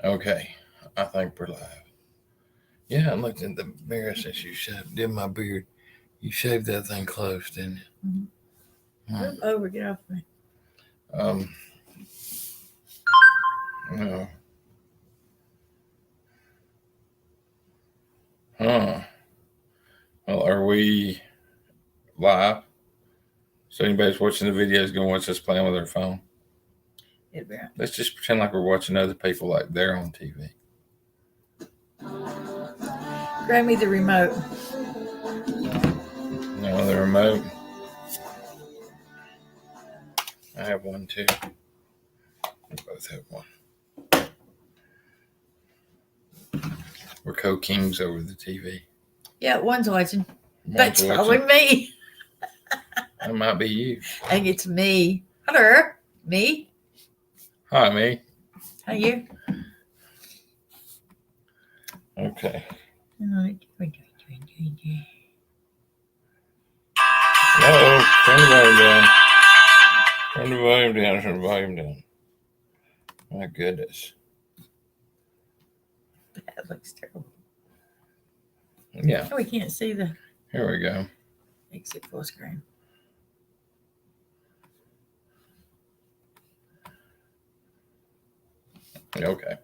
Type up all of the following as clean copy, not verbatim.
Okay, I think we're live. Yeah, I looked in the mirror since you did my beard. You shaved that thing close, didn't you? Move over, get off me. No. Huh. Well, are we live? So anybody's watching the video is going to watch us playing with their phone. Let's just pretend like we're watching other people like they're on TV. Grab me the remote. No, the remote. I have one too. We both have one. We're co-kings over the TV. Yeah, one's watching. That's probably me. That might be you. I think it's me. Hello, me. Hi, me. How you? Okay. Uh-oh. Turn the volume down. Turn the volume down. Turn the volume down. My goodness. That looks terrible. Yeah. Oh, we can't see the. Here we go. Exit full screen. Okay.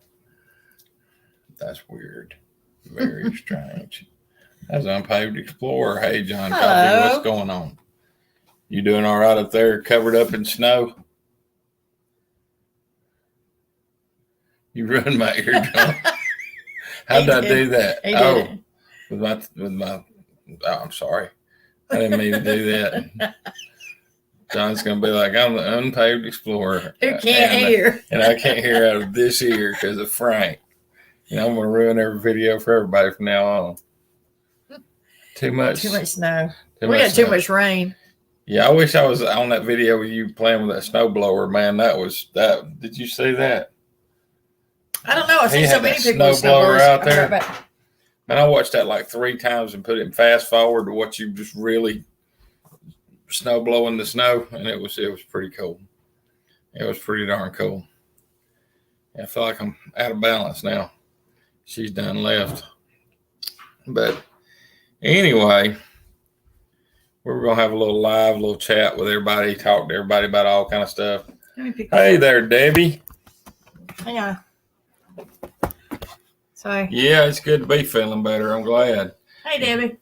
That's weird. Very strange. That's Unpaved Explorer. Hey, John Coffee, what's going on? You doing all right up there, covered up in snow? You ruined my eardrum. How did I do that? With my. Oh, I'm sorry. I didn't mean to do that. John's gonna be like, I'm the Unpaved Explorer. Who can't hear? And I can't hear out of this ear because of Frank. And I'm gonna ruin every video for everybody from now on. Too much snow. We got too much rain. Yeah, I wish I was on that video with you playing with that snowblower, man. That. Did you see that? I don't know. I've seen so many people with snowblower out there. Man, I watched that like 3 times and put it in fast forward to watch you just really snow blowing the snow, and it was pretty cool. It was pretty darn cool. I feel like I'm out of balance now. She's done left. But anyway, we're going to have a little chat with everybody, talk to everybody about all kind of stuff. Hey there, Debbie. Hang on. Sorry. Yeah, it's good to be feeling better. I'm glad. Hey, Debbie.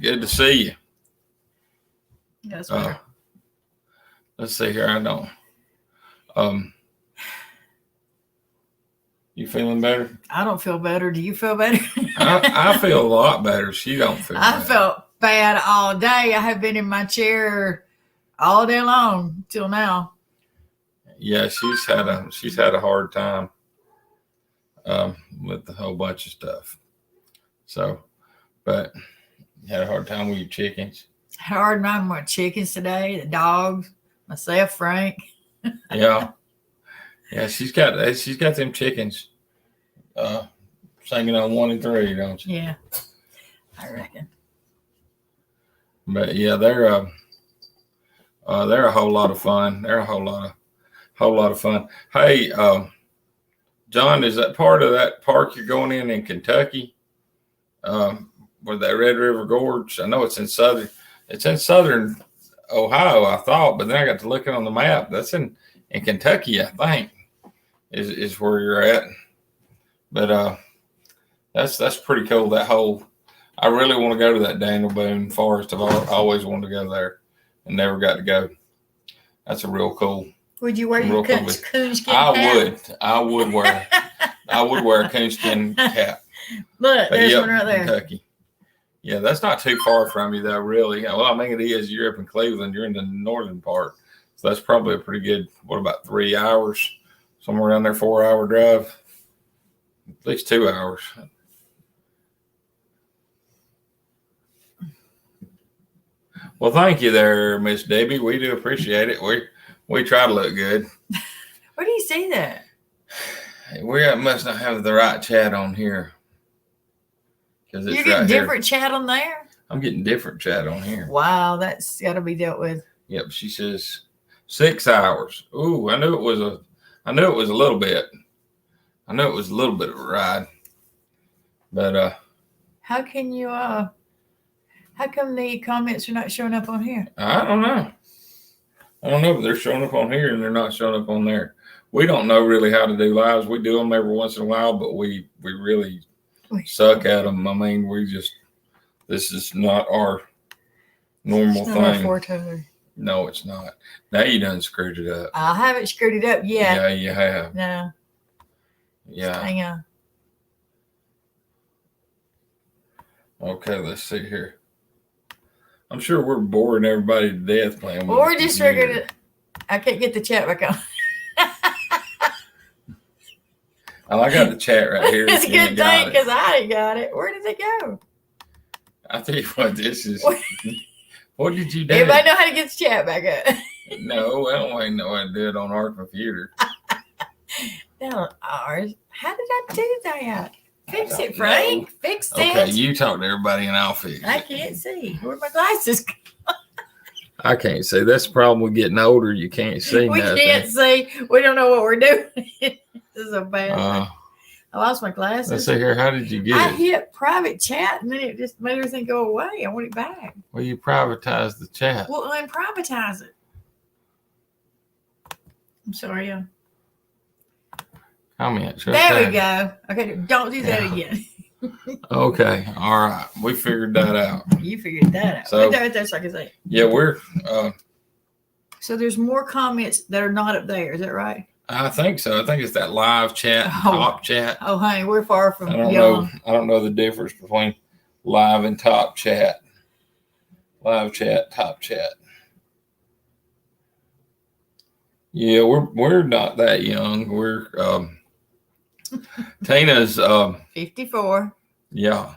Good to see you. That's better. Let's see here. I don't. You feeling better? I don't feel better. Do you feel better? I feel a lot better. She don't feel better. I felt bad all day. I have been in my chair all day long till now. Yeah, she's had a hard time with a whole bunch of stuff. So, but you had a hard time with your chickens. Hard time with chickens today, the dogs, myself, Frank. Yeah. Yeah, she's got them chickens singing on 1 and 3, don't you? Yeah, I reckon. But yeah, they're a whole lot of fun. They're a whole lot of fun. Hey, John, is that part of that park you're going in Kentucky? Where that Red River Gorge? I know it's in southern Ohio, I thought, but then I got to looking on the map. That's in Kentucky, I think. Is where you're at, but that's pretty cool. That whole, I really want to go to that Daniel Boone Forest. I've always wanted to go there and never got to go. That's a real cool. Would you wear your coonskin cap? I would wear a coonskin cap. Look, there's one right there. Kentucky. Yeah, that's not too far from you though, really. Well, I mean it is. You're up in Cleveland. You're in the northern part, so that's probably a pretty good. What about 3 hours? Somewhere around there, 4-hour drive, at least 2 hours. Well, thank you there, Miss Debbie. We do appreciate it. We try to look good. Where do you see that? We must not have the right chat on here. You're getting different chat on there? I'm getting different chat on here. Wow, that's got to be dealt with. Yep, she says 6 hours. Ooh, I knew it was a little bit. I know it was a little bit of a ride, but How can you? How come the comments are not showing up on here? I don't know. But they're showing up on here and they're not showing up on there. We don't know really how to do lives. We do them every once in a while, but we really suck at them. I mean, this is not our normal It's not our thing. forte. No, it's not. Now you done screwed it up. I haven't screwed it up yet. Yeah, you have. No. Yeah. Hang on. Okay, let's see here. I'm sure we're boring everybody to death playing with Or just figured it. I can't get the chat back on. Oh, I got the chat right here. It's a good thing because I ain't got it. Where did it go? I tell you what, this is. What did you do? Everybody know how to get the chat back up. No, I don't even know how to do it on our computer. No, ours. How did I do that? Fix it, Frank. know. Fix it. Okay, you talk to everybody and I'll fix it. I can't see. Where'd my glasses go? I can't see. That's the problem with getting older. You can't see We nothing. can't see. We don't know what we're doing. This is a bad thing. I lost my glasses. Let's see here. How did you get I it? hit private chat and then it just made everything go away. I want it back. Well, you privatized the chat. Well, unprivatize it. I'm sorry. Comments. There we go. Okay, don't do that again. Okay. All right. We figured that out. You figured that out. So- Right there so I can say. Yeah, we're. So there's more comments that are not up there. Is that right? I think so. I think it's that live chat, Oh. top chat. Oh, honey, we're far from I don't young. know. I don't know the difference between live and top chat. Live chat, top chat. Yeah, we're not that young. We're Tina's 54. yeah.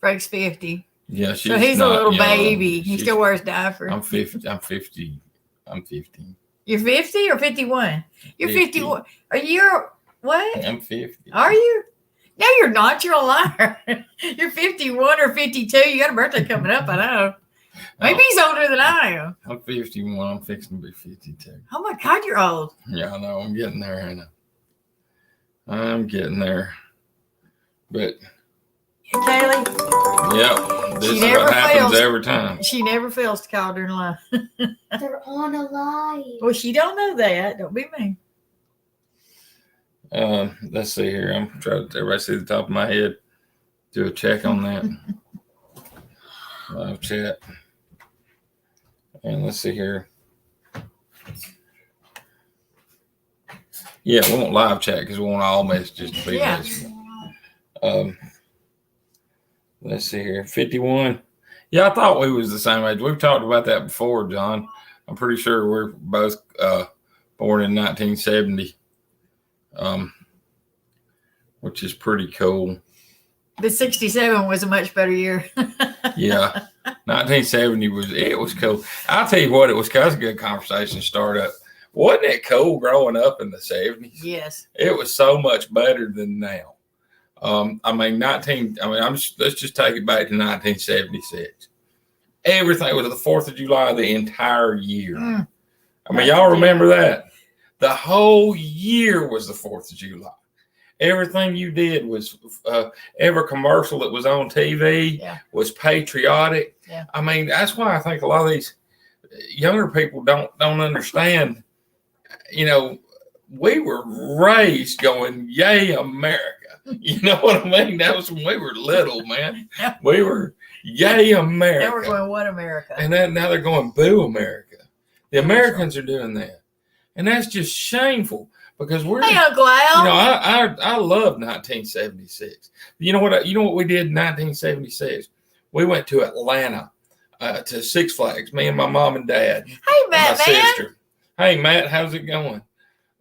Frank's 50. Yeah, she's So he's a not little young. baby. He She's- still wears diapers. I'm 50. I'm 50. I'm 50. You're 50 or 51? You're 50. 51. Are you what? I'm 50. Are you? No, you're not. You're a liar. You're 51 or 52. You got a birthday coming up, I know. Maybe he's older than I am. I'm 51. I'm fixing to be 52. Oh my God, you're old. Yeah, I know. I'm getting there, Hannah. I'm getting there. But Kaylee, yep, this She is never what happens fails. every time. she never fails to call during live. They're on a live. Well, she don't know that. Don't be mean. Let's see here. I'm trying to everybody see the top of my head. Do a check on that. Live chat. And let's see here. Yeah, we want live chat because we want all messages to be Yeah. messages. Let's see here. 51. Yeah, I thought we was the same age. We've talked about that before, John. I'm pretty sure we're both born in 1970. Which is pretty cool. The 67 was a much better year. Yeah. 1970 was cool. I'll tell you what, it was kind of a good conversation to start up. Wasn't it cool growing up in the 70s? Yes. It was so much better than now. Let's just take it back to 1976. Everything was the 4th of July the entire year. Mm. Y'all remember that? The whole year was the 4th of July. Everything you did was every commercial that was on TV was patriotic. Yeah. That's why I think a lot of these younger people don't understand. We were raised going, "Yay, America!" You know what I mean? That was when we were little, man. We were, "Yay, America!" Now we're going, what America? And now they're going, "Boo, America!" The Americans are doing that, and that's just shameful. Because we're, Hey, Uncle Al. I love 1976. You know what we did in 1976? We went to Atlanta to Six Flags. Me and my mom and dad. Hey, And Matt, my man. sister. Hey, Matt, how's it going?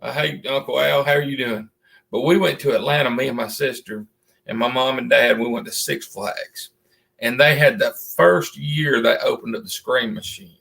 Hey, Uncle Al, how are you doing? But we went to Atlanta, me and my sister, and my mom and dad. We went to Six Flags, and they had the first year they opened up the Scream Machine,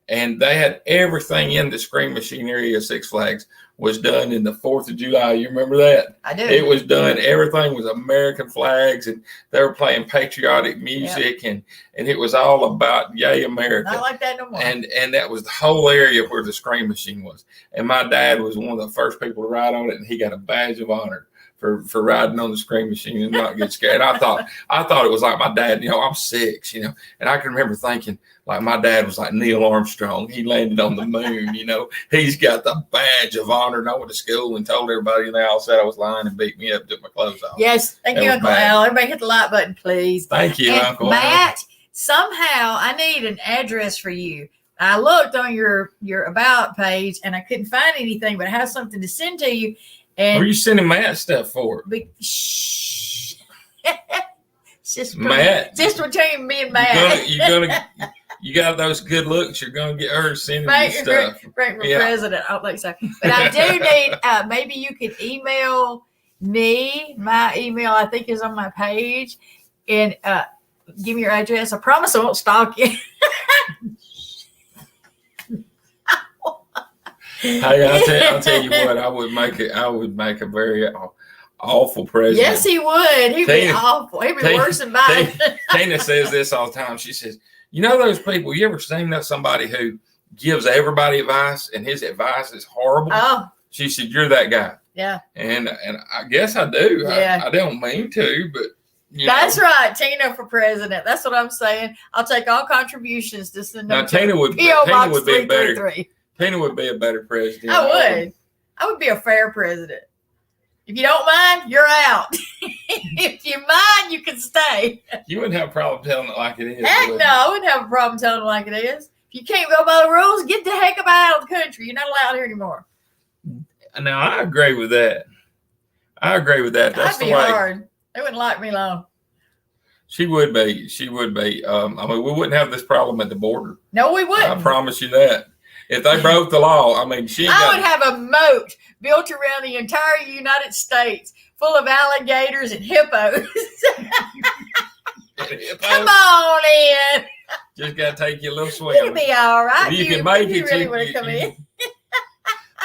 and they had everything in the Scream Machine area of Six Flags was done in the 4th of July. You remember that? I do. It was done. Everything was American flags, and they were playing patriotic music, and it was all about "Yay, America." Not like that no more. And that was the whole area where the Scream Machine was. And my dad was one of the first people to ride on it, and he got a badge of honor for riding on the screen machine and not get scared. I thought it was like my dad. I'm 6, and I can remember thinking like my dad was like Neil Armstrong. He landed on the moon. He's got the badge of honor. And I went to school and told everybody, and they all said I was lying and beat me up, took my clothes off. Yes, thank you, Uncle Al. Everybody hit the like button, please. Thank you, and Uncle Matt. Somehow I need an address for you. I looked on your about page and I couldn't find anything, but I have something to send to you. And what are you sending Matt stuff for? Shh. Just Matt, just between me and Matt. You got those good looks. You're gonna get her sending you stuff. Right for president. I don't think so. But I do need. Maybe you could email me. My email I think is on my page, and give me your address. I promise I won't stalk you. Hey, I'll tell you what. I would make a very awful president. Yes, he would. He'd be awful. He'd be worse than Biden. Tina says this all the time. She says, those people. You ever seen somebody who gives everybody advice and his advice is horrible? Oh, she said, you're that guy. Yeah. And I guess I do. Yeah. I don't mean to, but. That's right, Tina for president. That's what I'm saying. I'll take all contributions. Tina would be a better. Tina would be a better president. I would be a fair president. If you don't mind, you're out. If you mind, you can stay. You wouldn't have a problem telling it like it is. Heck no, I wouldn't have a problem telling it like it is. If you can't go by the rules, get the heck out of the country. You're not allowed here anymore. Now, I agree with that. That's That'd the be way. hard. They wouldn't like me long. She would be. We wouldn't have this problem at the border. No, we wouldn't. I promise you that. If they broke the law, I would have a moat built around the entire United States full of alligators and hippos. Come on in. Just got to take you a little swim. It'll be all right. If you can make it. You really want to come in?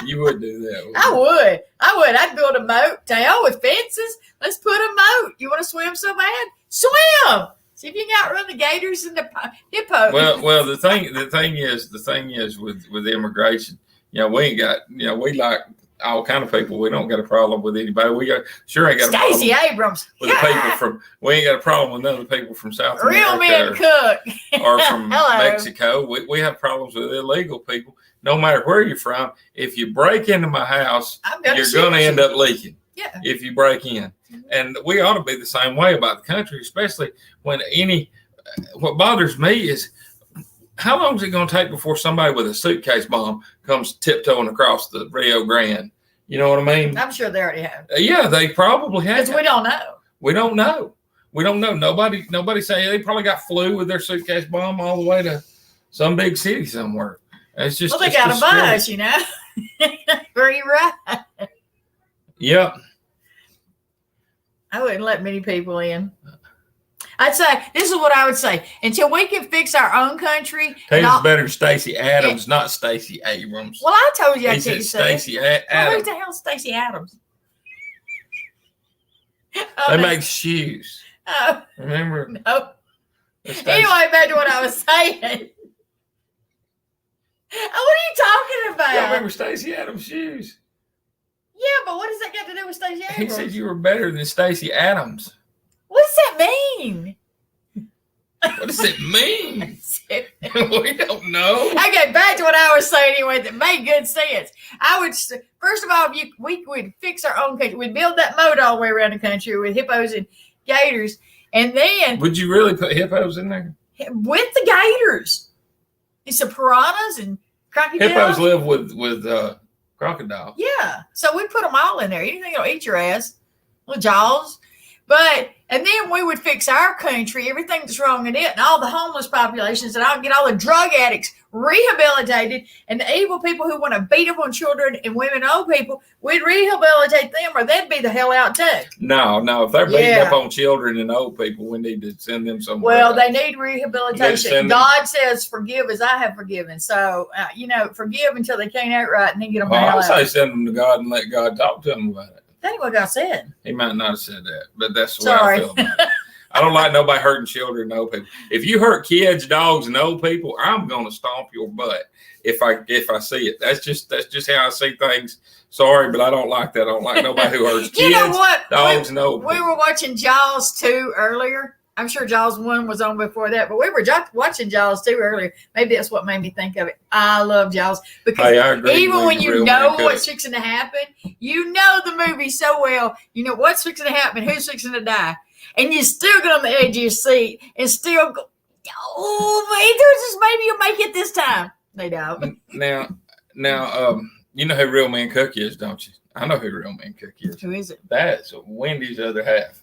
You would do that. I would. I'd build a moat town with fences. Let's put a moat. You want to swim so bad? Swim. See if you can outrun the gators and the hippos. Well, the thing is with immigration, we ain't got, we like all kind of people. We don't got a problem with anybody. We ain't got a problem. Stacey Abrams. With the people we ain't got a problem with none of the people from South Real America. Men cook. Or from Mexico. We have problems with illegal people. No matter where you're from, if you break into my house, you're going to end up leaking. Yeah. If you break in. And we ought to be the same way about the country, especially when what bothers me is how long is it going to take before somebody with a suitcase bomb comes tiptoeing across the Rio Grande? You know what I mean? I'm sure they already have. Yeah, they probably have. Because we don't know. We don't know. Nobody say they probably flew with their suitcase bomb all the way to some big city somewhere. It's just they got a bus, where you ride. Yep. I wouldn't let many people in. I'd say, this is what I would say. Until we can fix our own country. Taylor's better than Stacey Adams, not Stacey Abrams. Well, I told you I couldn't say Stacey Adams. Well, who the hell is Stacey Adams? They make shoes. Oh. Remember? No. Anyway, back to what I was saying. What are you talking about? I remember Stacey Adams' shoes. Yeah, but what does that got to do with Stacey Abrams? He said you were better than Stacey Adams. What does that mean? What does it mean? We don't know. Okay, back to what I was saying anyway that made good sense. I would, first of all, we would fix our own country. We'd build that moat all the way around the country with hippos and gators. And then... Would you really put hippos in there? With the gators. And some piranhas and crocodiles. Hippos live with crocodiles. Yeah. So we put them all in there. Anything that'll eat your ass. Little jaws. And then we would fix our country, everything that's wrong in it, and all the homeless populations, and I'll get all the drug addicts rehabilitated, and the evil people who want to beat up on children and women and old people, we'd rehabilitate them, or they'd be the hell out too. No, if they're beating up on children and old people, we need to send them somewhere. Well, they need rehabilitation. God says, forgive as I have forgiven. So, forgive until they can't act right, and then get them out. I say send them to God and let God talk to them about it. That ain't what God said. He might not have said that, but that's the way I feel about it. I don't like nobody hurting children and old people. If you hurt kids, dogs, and old people, I'm gonna stomp your butt if I see it. That's just how I see things. Sorry, but I don't like that. I don't like nobody who hurts kids, You know what? dogs, and old We people. were watching Jaws 2 earlier. I'm sure Jaws 1 was on before that, but we were watching Jaws 2 earlier. Maybe that's what made me think of it. I love Jaws because Hey, I agree even with when you real know man what's cook. fixing to happen, you know the movie so well. You know what's fixing to happen, who's fixing to die, and you still get on the edge of your seat and still go, oh, maybe you'll make it this time. They don't. Now, you know who Real Man Cook is, don't you? I know who Real Man Cook is. Who is it? That's Wendy's other half.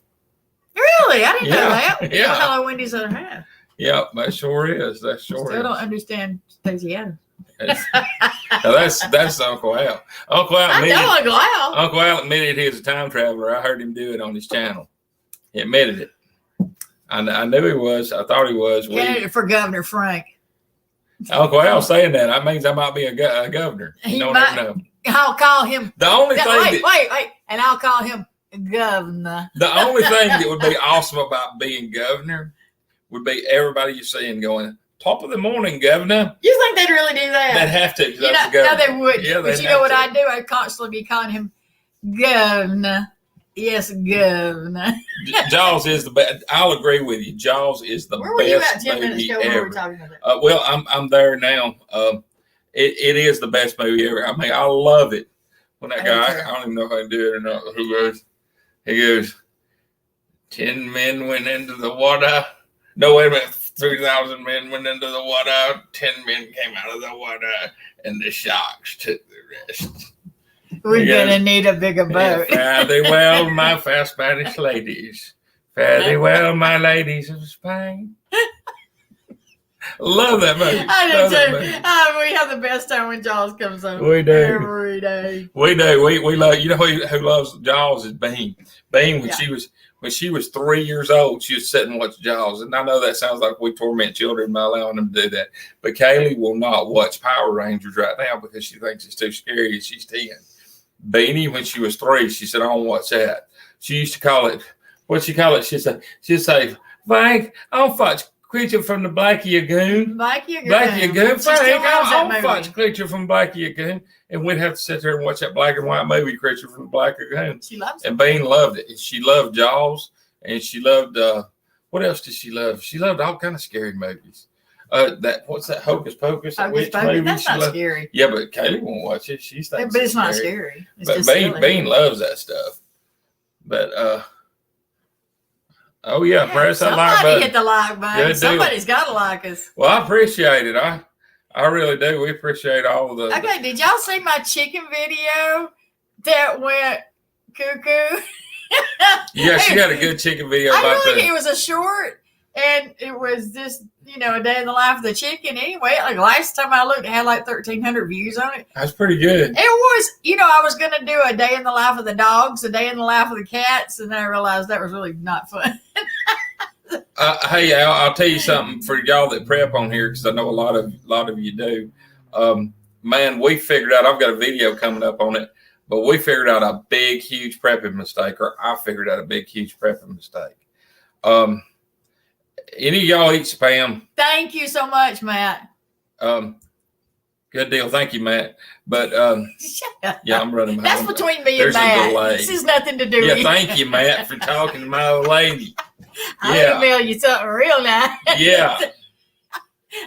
Really? I didn't know Yeah, that. yeah. Hello, Wendy's other half. Yep, that sure is. That sure Still is. don't understand Stacey Adams. Now that's Uncle Al. Uncle Al I admitted, know Uncle Al. Uncle Al admitted he was a time traveler. I heard him do it on his channel. He admitted it. I knew he was. I thought he was. Candidate for Governor Frank. Uncle Al saying that means I might be a governor. You He don't might- ever know. I'll call him. The only thing Wait. And I'll call him Governor. the only thing that would be awesome about being governor would be everybody you see and going, top of the morning, governor. You think they'd really do that? They'd have to. 'Cause You that's know, the no, governor. they would. Yeah, but they'd you know what have I'd do? I'd constantly be calling him Governor. Yes, Governor. Jaws is the best. I'll agree with you. Jaws is the Where were you at best 10 minutes movie ago when we were ever. talking about that? Well, I'm there now. It is the best movie ever. I mean, I love it. When that I do guy, too. I don't even know if I can do it or not. He goes, 10 men went into the water. No, wait a minute. 3,000 men went into the water. 10 men came out of the water, and the sharks took the rest. We're Yeah. going to need a bigger boat. Fare thee well, my fair Spanish ladies. Fare thee well, my ladies of Spain. Love that movie. I Love do that too. movie. We have the best time when Jaws comes on. We do. Every day. We do. We love. You know who loves Jaws is Bean. Bean when she was 3 years old, she was sitting and watch Jaws. And I know that sounds like we torment children by allowing them to do that. But Kaylee will not watch Power Rangers right now because she thinks it's too scary. She's 10. Beanie, when she was 3, she said, I don't watch that. She used to call it, what'd she call it? She'd say, Frank, I don't watch Creature from the Blackie Lagoon. Blackie Frank, still loves I that don't movie. watch Creature from Blackie Lagoon. And we'd have to sit there and watch that black and white movie, Creature from the Black Lagoon. She loves it. And Bean loved it. She loved Jaws, and she loved what else did she love? She loved all kind of scary movies. What's that Hocus Pocus? That Hocus witch Pocus. movie That's she not loved? scary. Yeah, but Kaylee won't watch it. She thinks But it's not scary. It's But just Bean silly. loves that stuff. But oh yeah, press that like Somebody button. hit the like button. Good deal. Somebody's got to like us. Well, I appreciate it. I really do. We appreciate all of the. Okay, did y'all see my chicken video that went cuckoo? Yeah, she got a good chicken video I about really the. it was a short, and it was just a day in the life of the chicken. Anyway, like last time I looked, it had like 1,300 views on it. That's pretty good. It was, I was gonna do a day in the life of the dogs, a day in the life of the cats, and then I realized that was really not fun. Hey, I'll tell you something for y'all that prep on here because I know a lot of you do. Man, we figured out. I've got a video coming up on it, but we figured out a big, huge prepping mistake, or I figured out a big, huge prepping mistake. Any of y'all eat Spam? Thank you so much, Matt. Good deal. Thank you, Matt. But Shut up. yeah, I'm running behind. That's between me There's a and Matt. delay. This has nothing to do Yeah, with thank you, Matt, for talking to my old lady. I'll Yeah. email you something real nice. Yeah,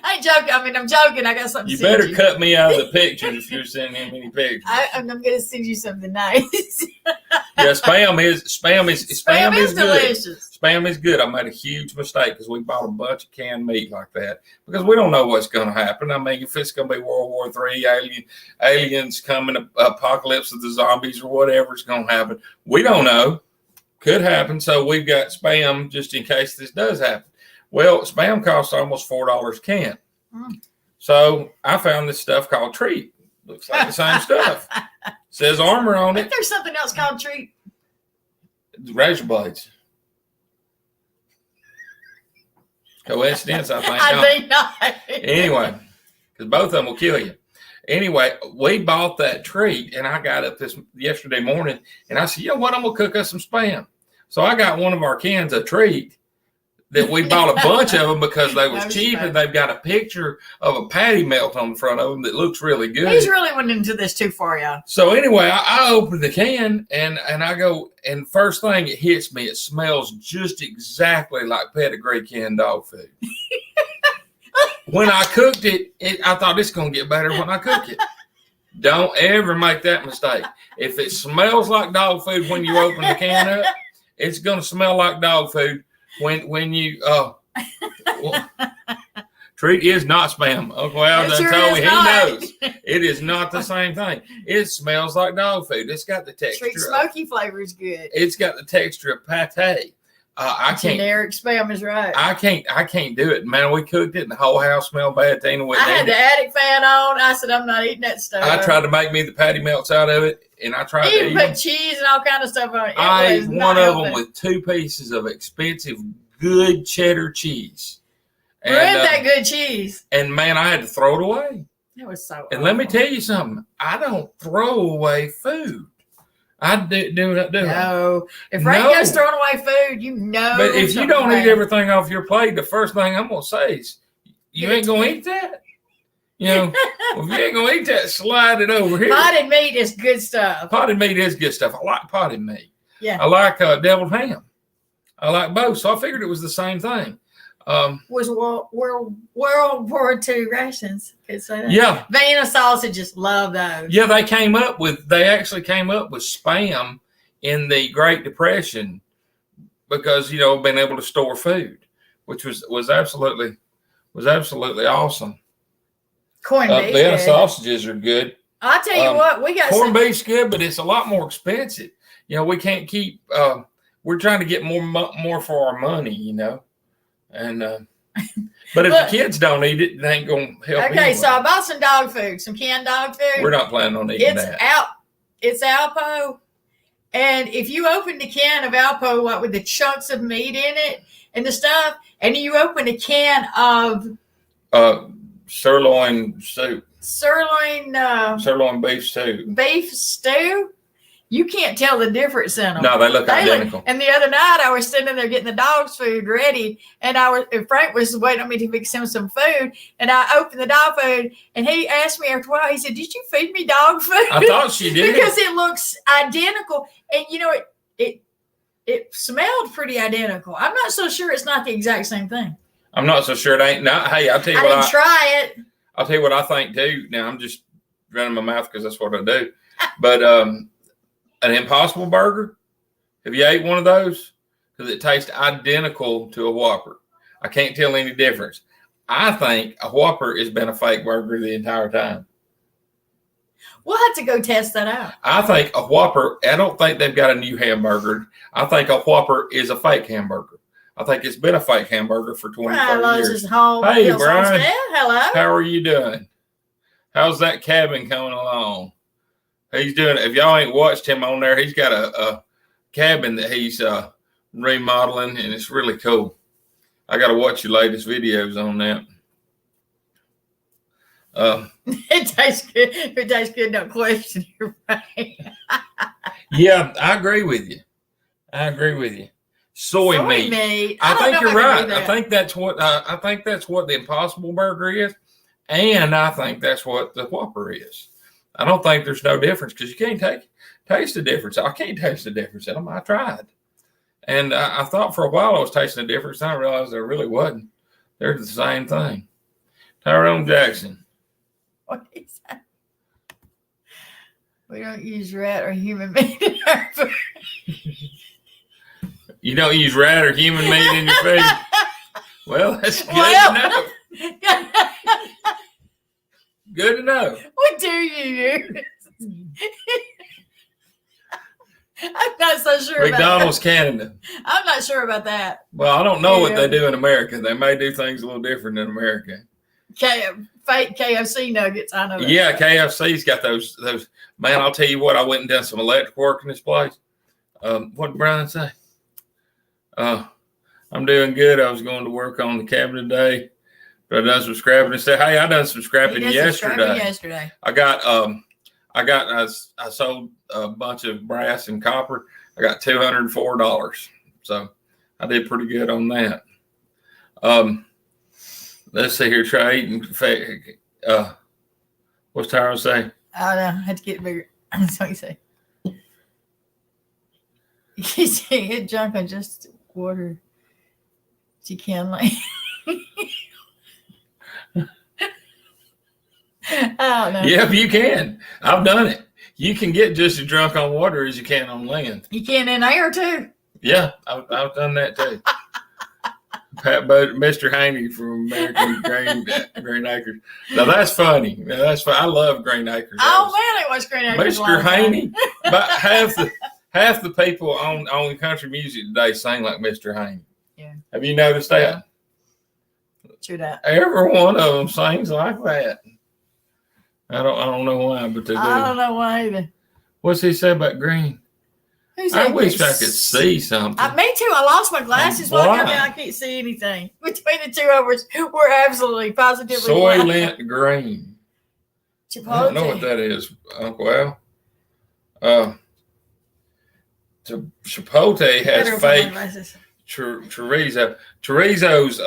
I ain't joking. I mean, I'm joking. I got something you to send better you. cut me out of the picture if you're sending him any pictures. I'm going to send you something nice. Yeah, spam is Spam is good. delicious. Spam is good. I made a huge mistake because we bought a bunch of canned meat like that because we don't know what's going to happen. I mean, if it's going to be World War III, aliens coming, apocalypse of the zombies or whatever's going to happen, we don't know. Could happen. So we've got Spam just in case this does happen. Well, Spam costs almost $4 a can. Mm. So I found this stuff called Treat. Looks like the same stuff. Says Armor on But it. there's something else called treat. Razor blades. Coincidence, I think. I No. think not. Anyway, because both of them will kill you. Anyway, we bought that treat, and I got up this yesterday morning, and I said, you know what? I'm going to cook us some Spam. So I got one of our cans of treat, that we bought a bunch of them because they was No, cheap, smoke. and they've got a picture of a patty melt on the front of them that looks really good. He's really went into this too far, y'all. So anyway, I opened the can and I go, and first thing it hits me, it smells just exactly like pedigree canned dog food. When I cooked it, I thought it's going to get better when I cook it. Don't ever make that mistake. If it smells like dog food when you open the can up, it's going to smell like dog food when you treat is not spam. Uncle Al done sure told me is he not. knows. It is not the same thing. It smells like dog food. It's got the texture. Treat smoky flavor is good. It's got the texture of pate. I can't. Generic spam is right. I can't do it, man. We cooked it, and the whole house smelled bad. Tina went I had down. the attic fan on. I said, I'm not eating that stuff. I tried to make me the patty melts out of it, and I tried He to even eat put them. cheese and all kind of stuff on it. I It ate was one not of them helping. with 2 pieces of expensive, good cheddar cheese. Ruined that good cheese. And man, I had to throw it away. That was so. And let me awful. tell you something. I don't throw away food. I do not do it. No, if No. Rango's throwing away food, you know. But if you something's don't wrong. eat everything off your plate, the first thing I'm gonna say is, you Give it ain't to gonna me. eat that. You know, well, if you ain't gonna eat that, slide it over here. Potted meat is good stuff. Potted meat is good stuff. I like potted meat. Yeah. I like deviled ham. I like both. So I figured it was the same thing. Was World War II rations? Could say that. Yeah. Vienna sausages, love those. Yeah, they actually came up with spam in the Great Depression because, being able to store food, which was absolutely awesome. Corned beef. Vienna good. sausages are good. I'll tell you what, we got Corned some. beef's good, but it's a lot more expensive. We can't keep. We're trying to get more for our money, and but if Look. the kids don't eat it, they ain't gonna help. Okay, anyway. so I bought some dog food, some canned dog food. We're not planning on eating It's that. It's Alpo, and if you open a can of Alpo, what with the chunks of meat in it and the stuff, and you open a can of Sirloin soup, sirloin beef stew. beef stew, you can't tell the difference in them. No, they look identical. And the other night, I was sitting there getting the dog's food ready, and Frank was waiting on me to fix him some food, and I opened the dog food, and he asked me after a while, he said, "Did you feed me dog food?" I thought she did. Because it looks identical, and it smelled pretty identical. I'm not so sure it's not the exact same thing. I'm not so sure it ain't. Now, hey, I'll tell you I what didn't try it. I'll tell you what I think too. Now I'm just running my mouth because that's what I do. But an Impossible Burger, have you ate one of those? Because it tastes identical to a Whopper. I can't tell any difference. I think a Whopper has been a fake burger the entire time. We'll have to go test that out. I think a Whopper, I don't think they've got a new hamburger. I think a Whopper is a fake hamburger. I think it's been a fake hamburger for 20, 30 years. Hey, Brian. Hello. How are you doing? How's that cabin coming along? He's doing, if y'all ain't watched him on there, he's got a cabin that he's remodeling, and it's really cool. I got to watch your latest videos on that. It tastes good. It tastes good. No question. You're right. Yeah, I agree with you. Soy meat. I think don't know you're if I can right. do that. I think that's what the Impossible Burger is, and I think that's what the Whopper is. I don't think there's no difference because you can't taste the difference. I can't taste the difference in them. I tried, and I thought for a while I was tasting the difference. And I realized there really wasn't. They're the same thing. Tyrone Jackson. What is that? We don't use rat or human meat in our food. You don't use rat or human meat in your food? Well, that's good to know. Good to know. What do you use? I'm not so sure McDonald's about Canada. that. I'm not sure about that. Well, I don't know what they do in America. They may do things a little different in America. Fake KFC nuggets. I know that. Yeah, KFC's got those. Man, I'll tell you what. I went and done some electric work in this place. What did Brian say? I'm doing good. I was going to work on the cabin today, but I done some scrapping. And said, hey, I done some scrapping yesterday. I sold a bunch of brass and copper. I got $204. So I did pretty good on that. Let's see here. Try eating. What's Tyrone say? I don't know. I had to get it bigger. That's what you say. You say hit junk on just water. You can like. I don't know. Yep, you can. I've done it. You can get just as drunk on water as you can on land. You can in air too. Yeah, I've done that too. Mr. Haney from American Green Acres. Now that's funny. Now that's fun. I love Green Acres. Oh man, it was Green Acres. Mr. Haney. But half the people on country music today sing like Mr. Haney. Yeah. Have you noticed that? True that. Every one of them sings like that. I don't know why, but they do. I don't know why either. What's he say about green? I wish I could see something. Me too. I lost my glasses. While I can't see anything. Between the two of us, we're absolutely positively Soylent Green. Chipotle. I don't know what that is, Uncle Al. Chipotle has fake chorizo. Chorizo's.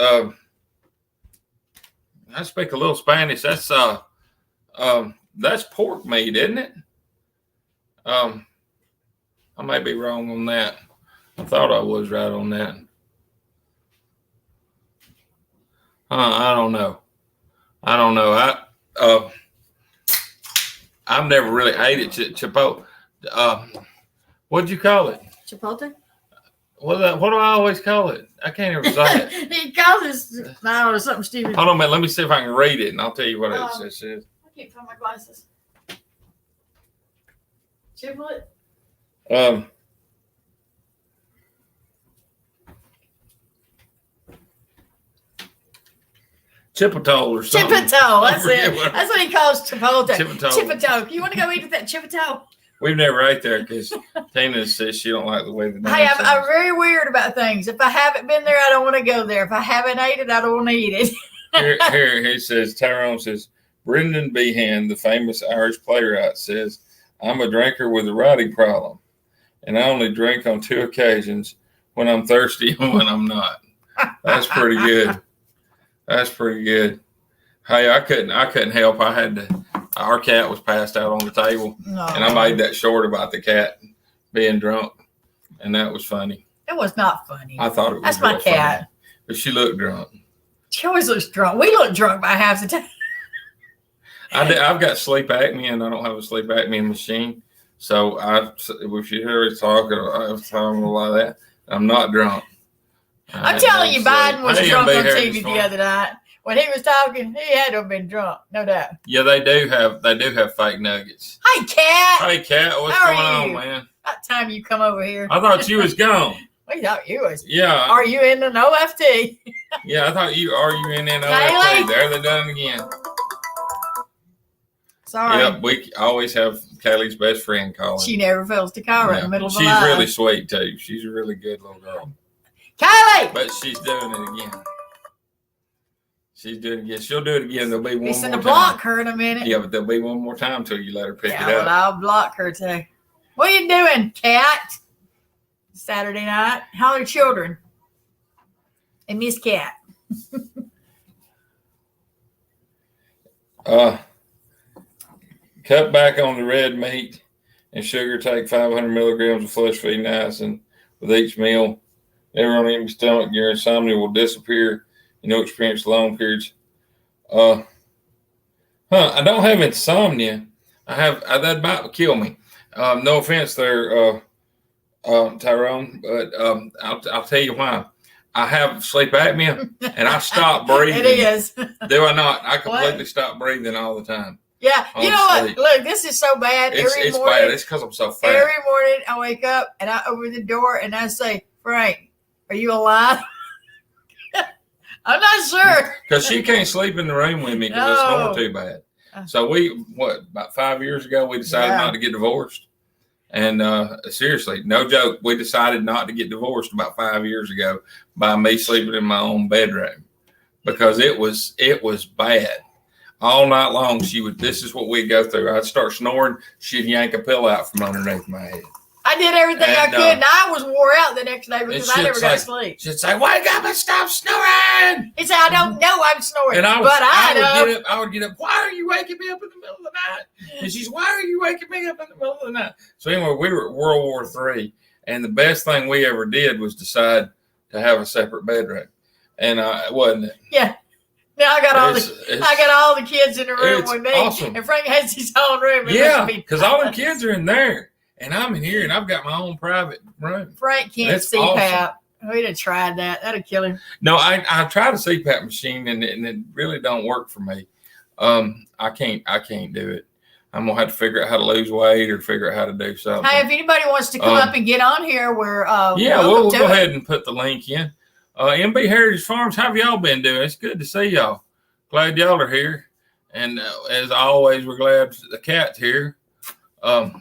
I speak a little Spanish. That's pork meat, isn't it? I may be wrong on that. I thought I was right on that. I don't know. I've never really ate it. Chipotle. What'd you call it? Chipotle. What do I always call it? I can't even say it. He calls it no something stupid. Hold on a minute. Let me see if I can read it, and I'll tell you what it says. I can't find my glasses. Chipotle. Chipotle or something. Chipotle, that's it. That's what he calls Chipotle. Chipotle. You want to go eat at that Chipotle? We've never ate there because Tina says she don't like the way the name Hey, I'm sounds. very weird about things. If I haven't been there, I don't want to go there. If I haven't ate it, I don't want to eat it. Here he says, Tyrone says, Brendan Behan, the famous Irish playwright, says, I'm a drinker with a writing problem, and I only drink on 2 occasions, when I'm thirsty and when I'm not. That's pretty good. That's pretty good. Hey, I couldn't help. Our cat was passed out on the table, and I made that short about the cat being drunk, and that was funny. It was not funny. I thought it was. That's my cat. Funny, but she looked drunk. She always looks drunk. We look drunk by half the time. I've got sleep apnea, and I don't have a sleep apnea machine. So if you hear us talking, I'm talking a lot of that. I'm not drunk. I'm telling you, Biden was drunk on TV the other night. When he was talking, he had to have been drunk, no doubt. Yeah, they do have fake nuggets. Hey, Cat. Hey, Cat, what's going on, man? About time you come over here. I thought you was gone. We thought you was. Yeah. Are you in an OFT? Yeah, I thought you in an OFT. There they done it again. Sorry. Yep, we always have Kaylee's best friend calling. She never fails to call her in the middle of the night. She's really sweet, too. She's a really good little girl. Kaylee! But she's doing it again. She's doing it again. She'll do it again. There'll be one more time. To block her in a minute. Yeah, but there'll be one more time till you let her pick it up. Yeah, well, I'll block her too. What are you doing, Cat? Saturday night. How are the children? And Miss Cat. Cut back on the red meat and sugar. Take 500 milligrams of flesh feed niacin with each meal. Never on an empty stomach. Your insomnia will disappear. You'll experience long periods. I don't have insomnia. That might kill me. No offense there, Tyrone, but I'll tell you why. I have sleep apnea and I stop breathing. It is. Do I not? I completely stop breathing all the time. Yeah. You know what? Look, this is so bad. It's bad. It's because I'm so fat. Every morning I wake up and I open the door and I say, Frank, are you alive? I'm not sure. Because she can't sleep in the room with me because I snore too bad. So about 5 years ago, we decided not to get divorced. And seriously, no joke, we decided not to get divorced about 5 years ago by me sleeping in my own bedroom because it was bad. All night long, this is what we'd go through. I'd start snoring. She'd yank a pillow out from underneath my head. I did everything I could, and I was wore out the next day because I never got to sleep. She'd say, "Wake up and stop snoring." He said, "I don't know I'm snoring," and I would get up. Why are you waking me up in the middle of the night? And she's, "Why are you waking me up in the middle of the night?" So anyway, we were at World War III, and the best thing we ever did was decide to have a separate bedroom, and wasn't it? Yeah. Now I got all the kids in the room with me, awesome. And Frank has his own room. Yeah, because all the kids are in there, and I'm in here, and I've got my own private room. Frank can't CPAP. Awesome. We'd have tried that. That'd kill him. No, I tried a CPAP machine, and it really don't work for me. I can't do it. I'm gonna have to figure out how to lose weight or figure out how to do something. Hey, if anybody wants to come up and get on here, we're we'll go ahead and put the link in. MB Heritage Farms, how have y'all been doing? It's good to see y'all. Glad y'all are here. And as always, we're glad the cat's here. Now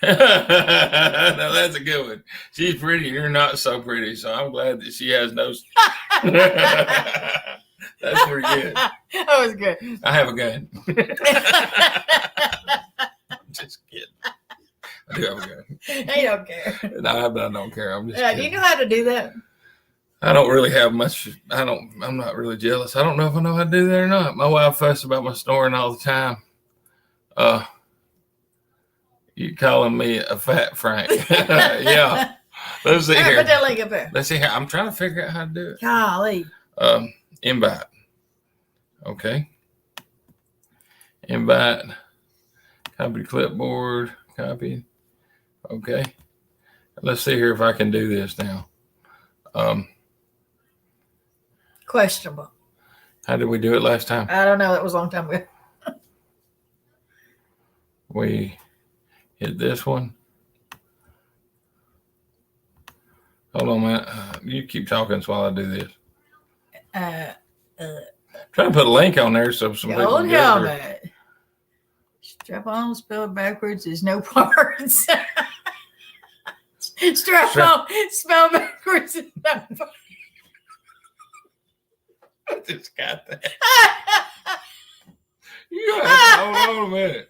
that's a good one. She's pretty. You're not so pretty. So I'm glad that she has no. That's pretty good. That was good. I have a gun. Just kidding. I do have a gun. They don't care. No, but I don't care. I'm just do you know how to do that? I don't really have much. I'm not really jealous. I don't know if I know how to do that or not. My wife fuss about my snoring all the time. You calling me a fat Frank? Yeah. Let's see here. Put that link up there. Let's see here. I'm trying to figure out how to do it. Golly. Invite. Okay. Invite. Copy clipboard. Copy. Okay. Let's see here if I can do this now. Questionable. How did we do it last time? I don't know. That was a long time ago. We hit this one. Hold on, man. You keep talking while I do this. Try to put a link on there so some people can get it. Strap on, spelled backwards. There's no parts. Strap on, spelled backwards. Is no parts. I just got that. You have to hold on a minute.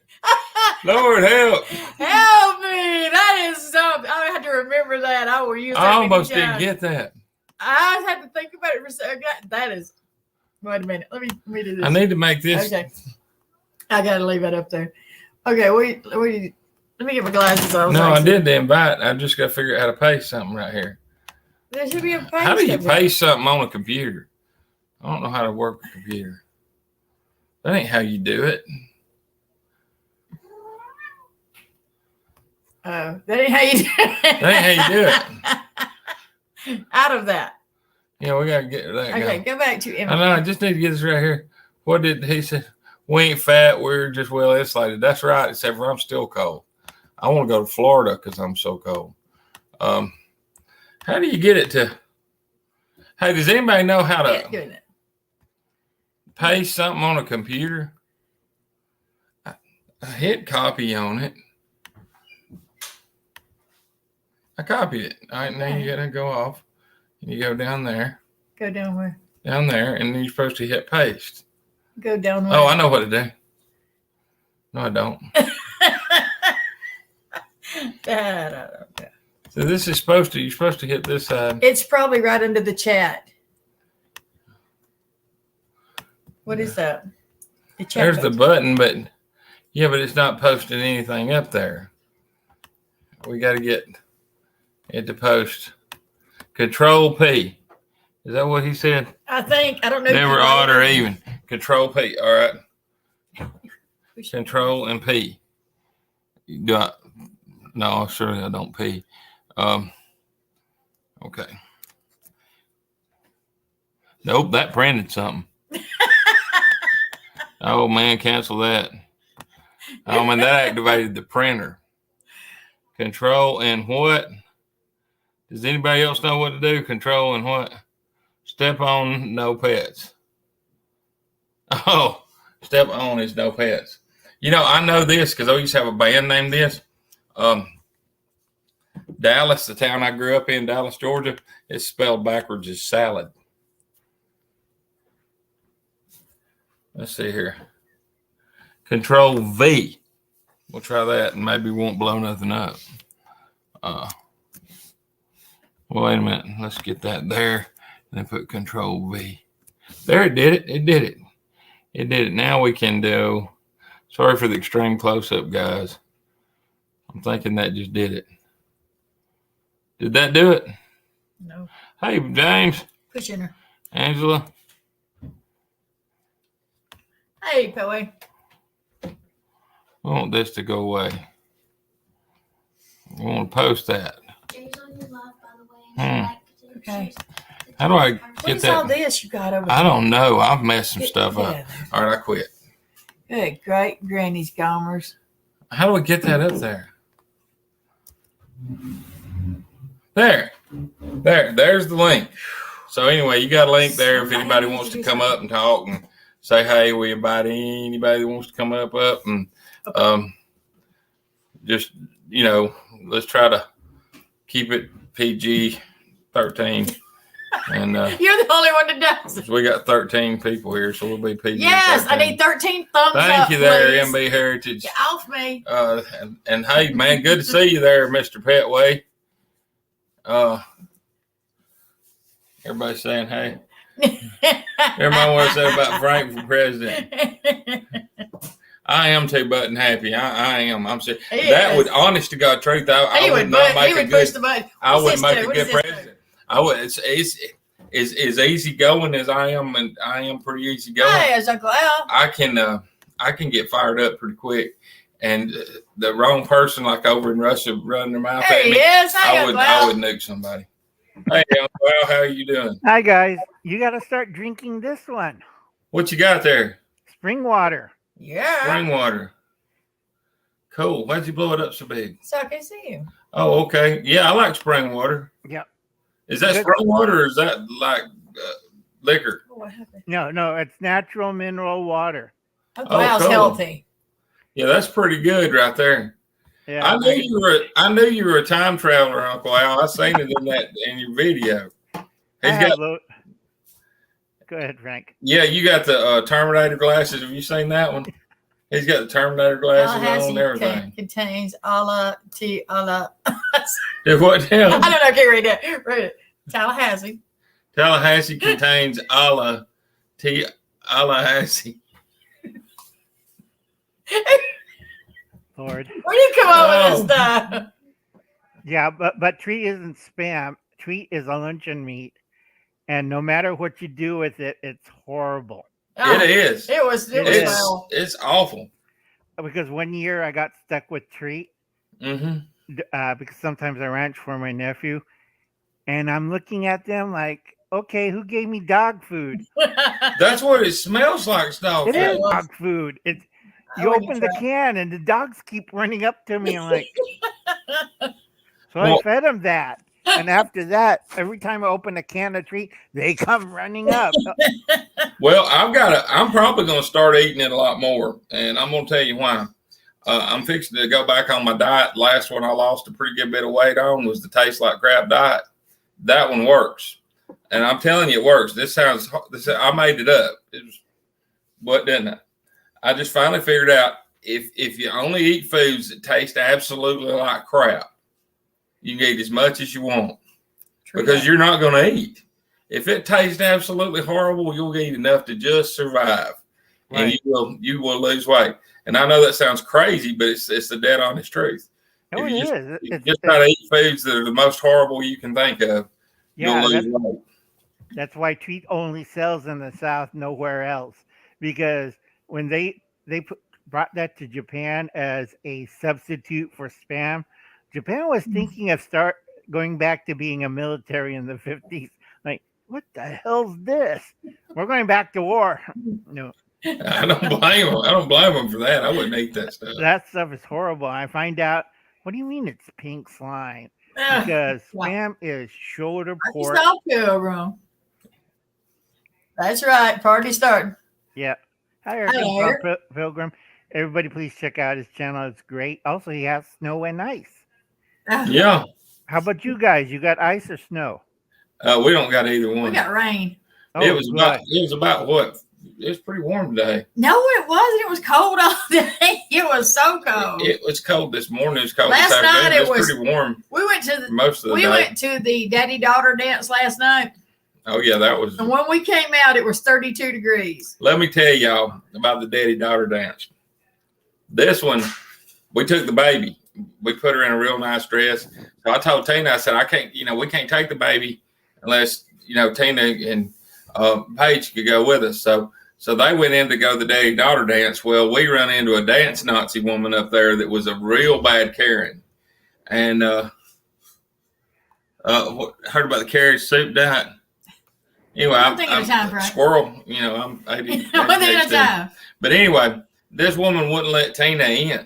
Lord help. Help me. That is something. I had to remember that. I will use that. I almost didn't get that. I had to think about it for a second. That is. Wait a minute. Let me do this. I need to make this. Okay. I got to leave it up there. Okay. Let me get my glasses on. No, I did the invite. I just got to figure out how to paste something right here. There should be a paste. How do you paste something on a computer? I don't know how to work a computer. That ain't how you do it. That ain't how you do it. That ain't how you do it. Out of that. Yeah, we got to get that. Okay, go back to image. I know. I just need to get this right here. What did he say? We ain't fat. We're just well insulated. That's right. Except for I'm still cold. I want to go to Florida because I'm so cold. How do you get it to? Hey, does anybody know how to paste something on a computer? I hit copy on it. I copied it. All right, now you got to go off. You go down there. Go down where? Down there, and then you're supposed to hit paste. Go down where? Oh, I know what to do. No, I don't. So this is you're supposed to hit this side. It's probably right under the chat. What is that? The chat There's the button, but it's not posting anything up there. We got to get it to post. Control P. Is that what he said? I think. I don't know. Never odd or even. Control P. All right. Control and P. No, surely I don't P. Okay. Nope, that printed something. Oh man, cancel that. Oh man, that activated the printer. Control and what? Does anybody else know what to do? Control and what? Step on, no pets. Oh, step on is no pets. I know this because I used to have a band named this. Dallas, the town I grew up in, Dallas, Georgia, it's spelled backwards as salad. Let's see here. Control V. We'll try that and maybe we won't blow nothing up. Wait a minute. Let's get that there. And then put Control V. There, it did it. It did it. It did it. Now we can do. Sorry for the extreme close-up, guys. I'm thinking that just did it. Did that do it? No. Hey, James. Push enter. Angela. Hey, Pele. We want this to go away. We want to post that. Jay's on your live, by the way. And Okay. How do I What get is all that? this you got over there? I don't know. I've messed some stuff up. Yeah. All right, I quit. Good, great granny's gomers. How do we get that up there? There's the link. So anyway, you got a link there if anybody wants to come up and talk and say, hey, we invite anybody that wants to come up and just, let's try to keep it PG-13. And You're the only one that does. we got 13 people here, so we'll be PG-13. Yes, I need 13 thumbs up. Thank you there, please. MB Heritage. Get off me. And hey, man, good to see you there, Mr. Petway. Everybody saying hey. Everybody wants to say about Frank for president. I am too button happy. I am. I'm serious. That would, honest to God, truth. I would not make a good. Push the button. I would make a good president. I would. It's as easy going as I am, and I am pretty easy going. Hey, it's Uncle Al. I can get fired up pretty quick, and the wrong person, like over in Russia, running their mouth at me. Yes, I would nuke somebody. Hey, Uncle Al, how are you doing? Hi, guys. You got to start drinking this one. What you got there? Spring water. Yeah. Spring water. Cool. Why'd you blow it up so big? So I can see you. Oh, okay. Yeah, I like spring water. Yep. Is that spring water or is that like liquor? Oh, what happened? No, it's natural mineral water. Uncle Al's cool. healthy. Yeah, that's pretty good right there. Yeah, I knew you were a time traveler, Uncle Al. I seen it in your video. Go ahead, Frank. Yeah, you got the Terminator glasses. Have you seen that one? He's got the Terminator glasses on and everything. Contains Allah. What hell? I don't know. I can't read that. Read it. Tallahassee. Tallahassee contains Tallahassee. Lord. Where do you come up with this stuff? Yeah, but treat isn't spam. Treat is a luncheon meat, and no matter what you do with it, it's horrible. Oh, it is. It was well. It's awful. Because one year I got stuck with treat. Mm-hmm. Because sometimes I ranch for my nephew, and I'm looking at them like, okay, who gave me dog food? That's what it smells like, dog It food. is dog food. It's you open the can and the dogs keep running up to me. I'm like, so I fed them that, and after that, every time I open a can of treat, they come running up. Well, I'm probably gonna start eating it a lot more, and I'm gonna tell you why. I'm fixing to go back on my diet. Last one I lost a pretty good bit of weight on was the taste like crap diet. That one works, and I'm telling you, it works. I made it up. What didn't I? I just finally figured out if you only eat foods that taste absolutely like crap, you can eat as much as you want because you're not going to eat. If it tastes absolutely horrible, you'll eat enough to just survive, and you will lose weight. And I know that sounds crazy, but it's the dead honest truth. No, if it you is. just try to eat foods that are the most horrible you can think of, Yeah, you'll lose weight. That's why treat only sells in the South, nowhere else. Because when they brought that to Japan as a substitute for Spam, Japan was thinking of going back to being a military in the 50s. Like, what the hell's this? We're going back to war. No. I don't blame them. I don't blame them for that. I wouldn't eat that stuff. That stuff is horrible. I find out, what do you mean it's pink slime? Because Spam is shoulder pork. That's right. Party started. Yeah. Hi, Eric Pilgrim. Everybody, please check out his channel. It's great. Also, he has snow and ice. Yeah. How about you guys? You got ice or snow? We don't got either one. We got rain. It was about what, pretty warm today. No, it wasn't. It was cold all day. It was so cold. It was cold this morning. It was cold Last this afternoon. night It was pretty warm. We went to the most of the day. went to the daddy-daughter dance last night. Oh yeah, that was. And when we came out, it was 32 degrees. Let me tell y'all about the daddy-daughter dance. This one, we took the baby. We put her in a real nice dress. So I told Tina, I said, I can't, we can't take the baby unless, Tina and Paige could go with us. So they went in to go to the daddy-daughter dance. Well, we run into a dance Nazi woman up there that was a real bad Karen. And heard about the carrot soup diet. Anyway, I'm thinking of time, Frank. Squirrel, I'm 80. One thing at a time. But anyway, this woman wouldn't let Tina in.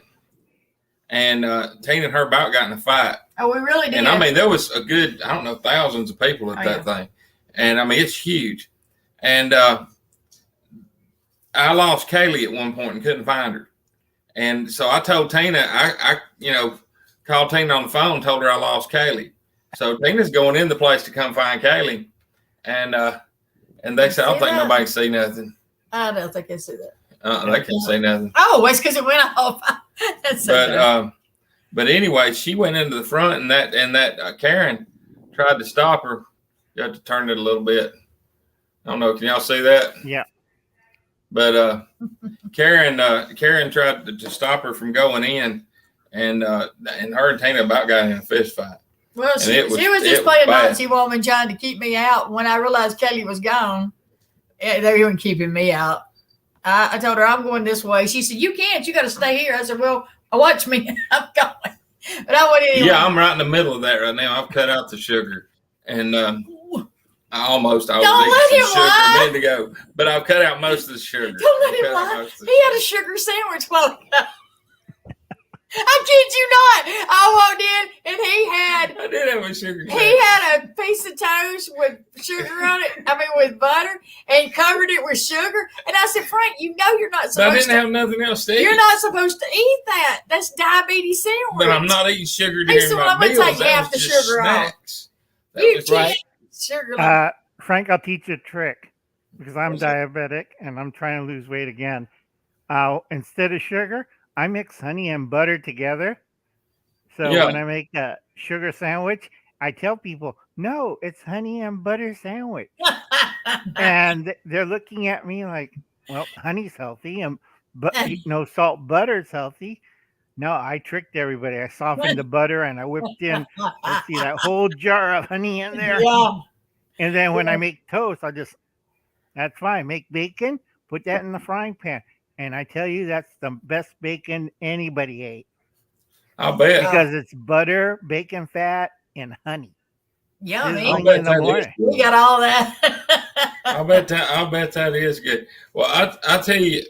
And Tina and her about got in a fight. Oh, we really did. And I mean, there was a good, I don't know, thousands of people at that thing. And I mean, it's huge. And I lost Kaylee at one point and couldn't find her. And so I told Tina, I called Tina on the phone, told her I lost Kaylee. So Tina's going in the place to come find Kaylee. And they said, I don't think nobody can see nothing. I don't think they see that. They can't say nothing. Oh, it's because it went off. But anyway, she went into the front, and that Karen tried to stop her. You have to turn it a little bit. I don't know. Can y'all see that? Yeah. But Karen tried to stop her from going in, and her and Tina about got in a fist fight. Well, she was just playing Nazi woman trying to keep me out. When I realized Kelly was gone, they weren't keeping me out. I told her I'm going this way. She said, "You can't. You got to stay here." I said, "Well, watch me. I'm going." But I went anyway. Yeah, I'm right in the middle of that right now. I've cut out the sugar, and I was eating some sugar a minute ago, but I've cut out most of the sugar. Don't let him lie. He had a sugar sandwich floating up. I kid you not. I walked in and I did have a sugar sandwich. He had a piece of toast with sugar on it. I mean, with butter, and covered it with sugar. And I said, Frank, you're not supposed to. I didn't have nothing else to eat. You're not supposed to eat that. That's diabetes sandwich. But I'm not eating sugar during my I'm going to meals. take half the sugar snacks. off. You was right. Sugar. Frank, I'll teach you a trick because I'm diabetic and I'm trying to lose weight again. Instead of sugar, I mix honey and butter together. So when I make a sugar sandwich, I tell people, no, it's honey and butter sandwich. And they're looking at me like, well, honey's healthy but no salt butter's healthy. No, I tricked everybody. I softened the butter and I whipped in, let's see, that whole jar of honey in there. Yeah. And then when I make toast, that's fine. Make bacon, put that in the frying pan. And I tell you, that's the best bacon anybody ate. I'll bet. Because it's butter, bacon fat, and honey. Yummy. We got all that. I'll bet that is good. Well, I tell you,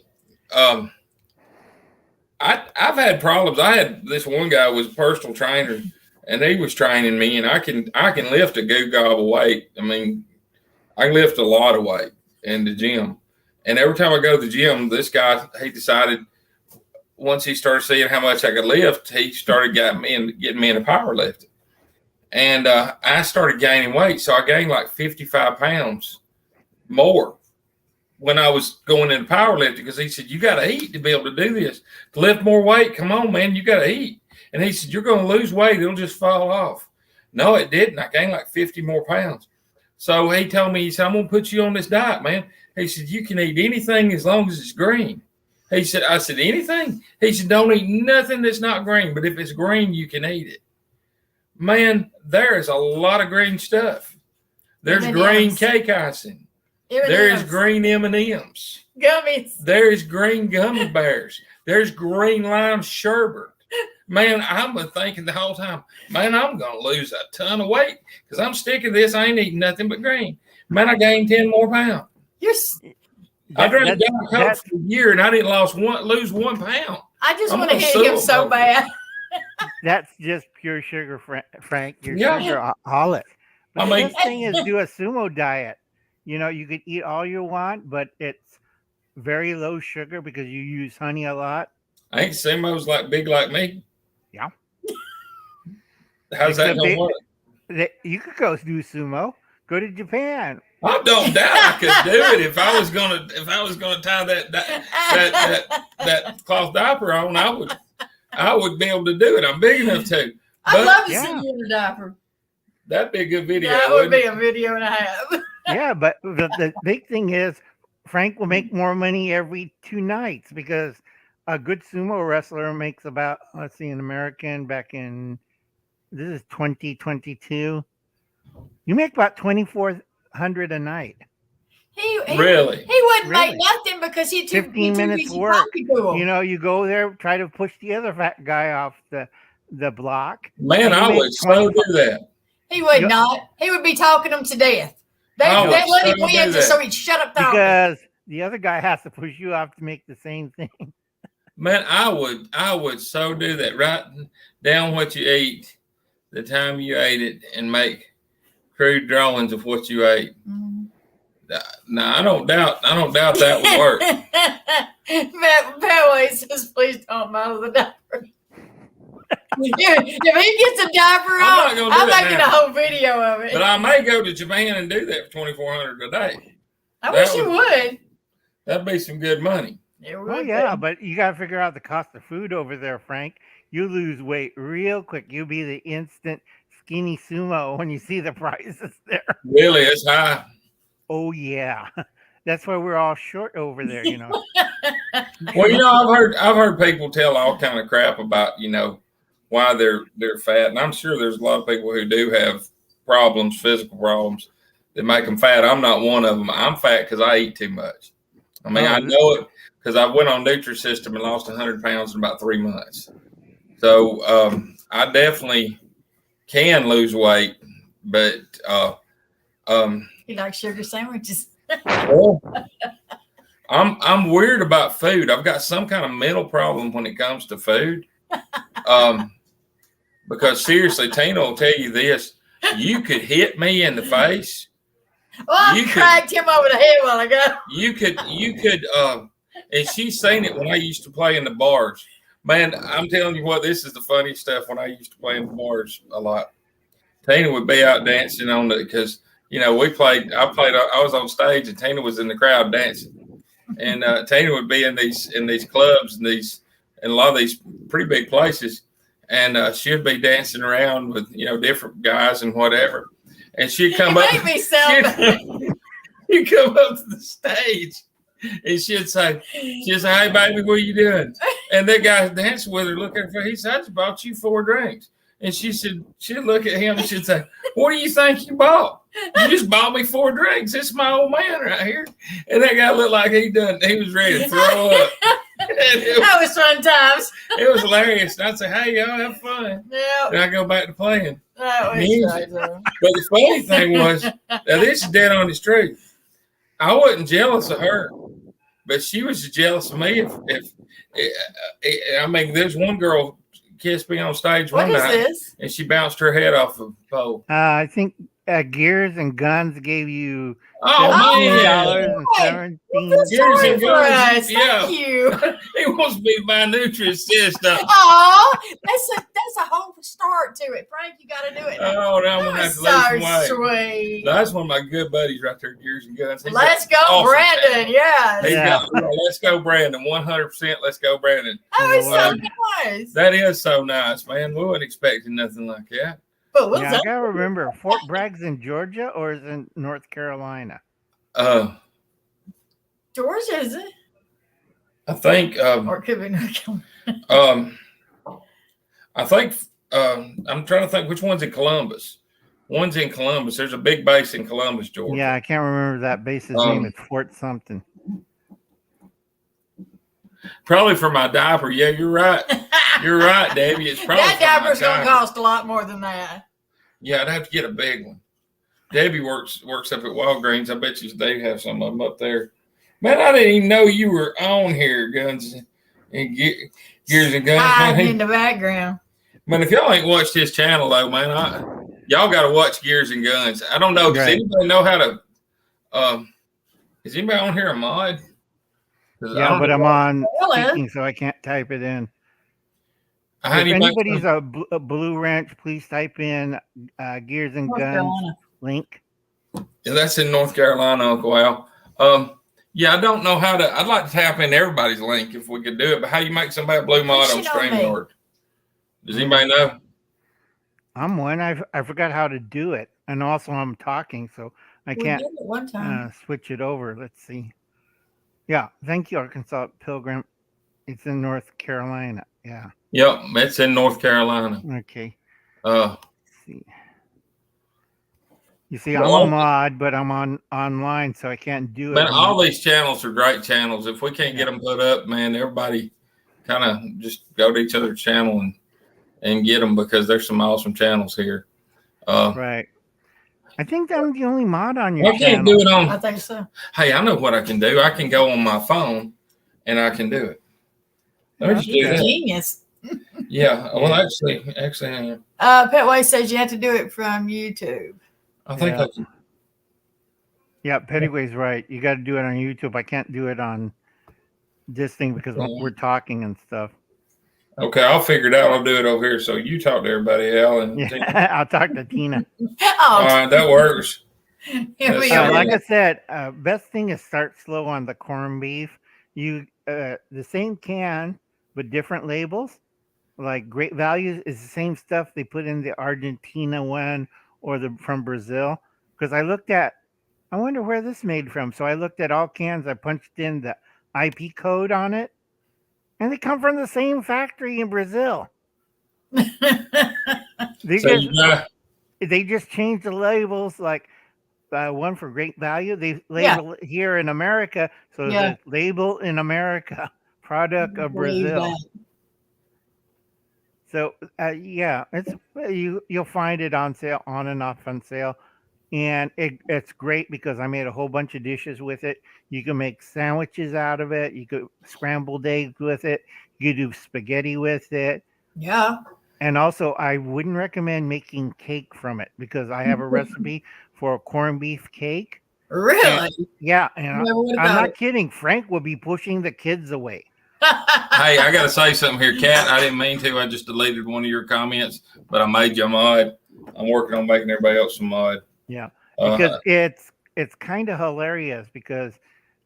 I've had problems. I had this one guy who was a personal trainer, and he was training me, and I can lift a good gobble weight. I mean, I can lift a lot of weight in the gym. And every time I go to the gym, this guy, he decided once he started seeing how much I could lift, he started getting me into powerlifting. And I started gaining weight. So I gained like 55 pounds more when I was going into powerlifting because he said, you got to eat to be able to do this. To lift more weight, come on, man, you got to eat. And he said, you're going to lose weight. It'll just fall off. No, it didn't. I gained like 50 more pounds. So he told me, he said, I'm going to put you on this diet, man. He said, you can eat anything as long as it's green. He said, I said, anything? He said, don't eat nothing that's not green, but if it's green, you can eat it. Man, there is a lot of green stuff. There's green cake icing. There is green M&Ms. Gummies. There is green gummy bears. There's green lime sherbet. Man, I've been thinking the whole time, man, I'm going to lose a ton of weight because I'm sticking to this. I ain't eating nothing but green. Man, I gained 10 more pounds. I drank Diet Coke for a year and I didn't lose 1 pound. I just want to hit him so bad. That's just pure sugar, Frank. You're sugaraholic. But the best thing is do a sumo diet. You know, you could eat all you want, but it's very low sugar because you use honey a lot. I think sumo's like big like me. Yeah. How's that going to work? You could go do sumo. Go to Japan. I don't doubt I could do it if I was gonna tie that cloth diaper on. I would be able to do it. I'm big enough to. I'd love to yeah. see you in a diaper. That'd be a good video. That would wouldn't be it? a video and a half. Yeah, but the big thing is Frank will make more money every 2 nights because a good sumo wrestler makes about, let's see, an American back in, this is 2022. You make about 2,400 a night. He Really? He wouldn't Really? make nothing because he too 15 he too minutes busy work. talking to him. You know, you go there, try to push the other fat guy off the block. Man, and you I make would so do that. He would Yeah. not. He would be talking them to death. They I would let him so do win that. just so he'd shut up talking. Because the other guy has to push you off to make the same thing. Man, I would so do that. Write down what you eat, the time you ate it, and make crude drawings of what you ate. Mhm. Now I don't doubt that would work. Pat says, "Please don't muddle the diaper." if he gets a diaper I'm not on, gonna do I'm that making now. a whole video of it. But I may go to Japan and do that for 2,400 a day. I that wish you would- would. That'd be some good money. It Oh would yeah, be. but you got to figure out the cost of food over there, Frank. You lose weight real quick. You'll be the instant skinny sumo when you see the prices there. Really, it's high. Oh yeah, that's why we're all short over there. You know. Well, I've heard people tell all kind of crap about why they're fat, and I'm sure there's a lot of people who do have problems, physical problems that make them fat. I'm not one of them. I'm fat because I eat too much. I mean, I know it because I went on Nutrisystem and lost 100 pounds in about 3 months. So I definitely can lose weight, but He likes sugar sandwiches. well, I'm weird about food. I've got some kind of mental problem when it comes to food. Because seriously, Tina will tell you this: you could hit me in the face. Well, I You could- cracked him over the head a while ago. You could, and she's seen it when I used to play in the bars. Man, I'm telling you what, this is the funny stuff when I used to play in the bars a lot. Tina would be out dancing on the, because, I was on stage and Tina was in the crowd dancing. And Tina would be in these clubs and a lot of these pretty big places. And she'd be dancing around with, different guys and whatever. And she'd come up. Make me sound bad. She'd come up to the stage and she'd say, "Hey, baby, what are you doing?" And that guy dancing with her, looking at her, he said, "I just bought you 4 drinks." And she'd look at him and she'd say, "What do you think you bought? You just bought me 4 drinks. This is my old man right here." And that guy looked like he was ready to throw up. That was fun times. It was hilarious. And I'd say, "Hey, y'all have fun." Yeah, And I go back to playing. that was Music. right, though. But the funny thing was, now this is dead on the street. I wasn't jealous of her, but she was jealous of me. There's one girl kissed me on stage What one is night, this? and she bounced her head off a pole. I think Gears and Guns gave you Oh $17 man! and Good 17. Gears story and for Guns, us. yeah. Thank you. He wants me to buy Nutrisystem. Oh, that's a whole start to it, Frank. You got to do it. Oh, now I'm gonna have to lose some weight. So sweet. That's one of my good buddies right there, Gears and Guns. He's Let's got go, awesome Brandon. talent. Yes. He's Yeah. got, let's go, Brandon. 100%. Let's go, Brandon. That was so Wow. nice. That is so nice, man. We wasn't expecting nothing like that. But what's Yeah, I up? gotta remember, Fort Bragg's in Georgia or is it in North Carolina? Georgia, is it? I think, Or it could be North Carolina. I think, I'm trying to think which one's in Columbus. One's in Columbus. There's a big base in Columbus, Georgia. Yeah, I can't remember that base's name. It's Fort something. Probably for my diaper. Yeah, you're right. You're right, Debbie. It's probably That for my diaper's going to diaper. cost a lot more than that. Yeah, I'd have to get a big one. Debbie works up at Walgreens. I bet you they have some of them up there. Man, I didn't even know you were on here, Guns and Gears and Guns. Hiding in Man, the background. if y'all ain't watched his channel though, man, y'all got to watch Gears and Guns. I don't know. Does Right. anybody know how to? Is anybody on here a mod? 'Cause I Yeah, don't but know I'm on Hello. speaking, so I can't type it in. how If anybody- anybody's a Blue Ranch, please type in Gears and North Guns Carolina. link. Yeah, that's in North Carolina, Uncle Al. Yeah, I don't know how to. I'd like to tap in everybody's link if we could do it. But how you make somebody a blue mod on Push it on me. StreamYard? Does anybody know? I'm one. I forgot how to do it, and also I'm talking, so I We can't did it one time. switch it over. Let's see. Yeah, thank you, Arkansas Pilgrim. It's in North Carolina. Yeah. Yep, it's in North Carolina. Okay. Uh, Let's see. You see, I'm well, a mod, but I'm online, so I can't do it. man, all these channels are great channels. If we can't get Yeah. them put up, man, everybody kind of just go to each other's channel and get them because there's some awesome channels here. Right. I think I'm the only mod on your I can't channel. do it I on. think so. Hey, I know what I can do. I can go on my phone and I can do it. Let me just do that. Genius. Yeah. Well, Yeah. actually, Petway says you have to do it from YouTube. I think Yeah. I can. Yeah, Pettyway's right. You got to do it on YouTube. I can't do it on this thing because we're talking and stuff. Okay, I'll figure it out. I'll do it over here. So you talk to everybody, Al, and Yeah, I'll talk to Tina. all right, that works. Here we Yeah. are. Like I said, best thing is start slow on the corned beef. You the same can but different labels. Like Great Value is the same stuff they put in the Argentina one or the from Brazil. Because I wonder where this made from. So I looked at all cans. I punched in the IP code on it, and they come from the same factory in Brazil. They So just you got, they just changed the labels. Like one for Great Value, they label it here in America, so it says label in America, product of Brazil. So yeah, it's you'll find it on sale, on and off on sale, and it's great because I made a whole bunch of dishes with it. You can make sandwiches out of it. You could scrambled eggs with it. You could do spaghetti with it. Yeah. And also, I wouldn't recommend making cake from it because I have a recipe for a corned beef cake. Really? And, yeah, and Never would have I'm thought not kidding. Frank will be pushing the kids away. hey, I got to say something here, Kat. I didn't mean to. I just deleted one of your comments, but I made you a mod. I'm working on making everybody else a mod. Yeah, because it's kind of hilarious because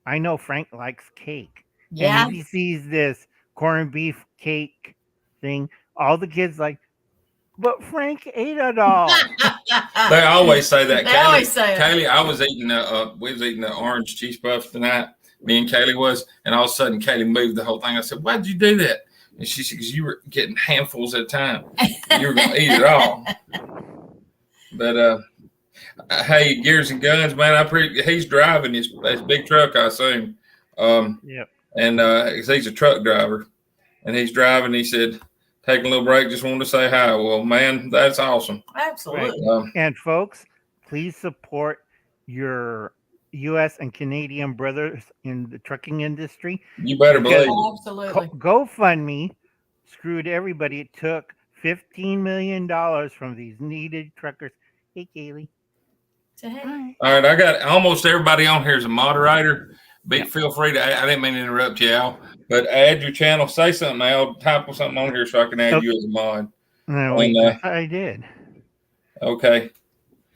I know Frank likes cake. Yeah. And if he sees this corned beef cake thing, all the kids like, but Frank ate it all. They always say that. They always say it. Kaylee, I was eating we was eating the orange cheese puffs tonight. Me and Kaylee was, and all of a sudden Kaylee moved the whole thing. I said, "Why'd you do that?" And she said, "Because you were getting handfuls at a time. You were going to eat it all." But hey, Gears and Guns, man, he's driving his big truck, I assume. Yep. And he's a truck driver, and he's driving. He said, "Taking a little break, just wanted to say hi." Well, man, that's awesome. Absolutely. And folks, please support your U.S. and Canadian brothers in the trucking industry. You better believe it. Absolutely. GoFundMe screwed everybody. It took $15 million from these needed truckers. Hey, Kaylee. Say hey. Hi. All right, I got almost everybody on here as a moderator. Feel free to. I didn't mean to interrupt you, Al, but add your channel. Say something, Al. Type something on here so I can add you as a mod. No, wait, I did. Okay.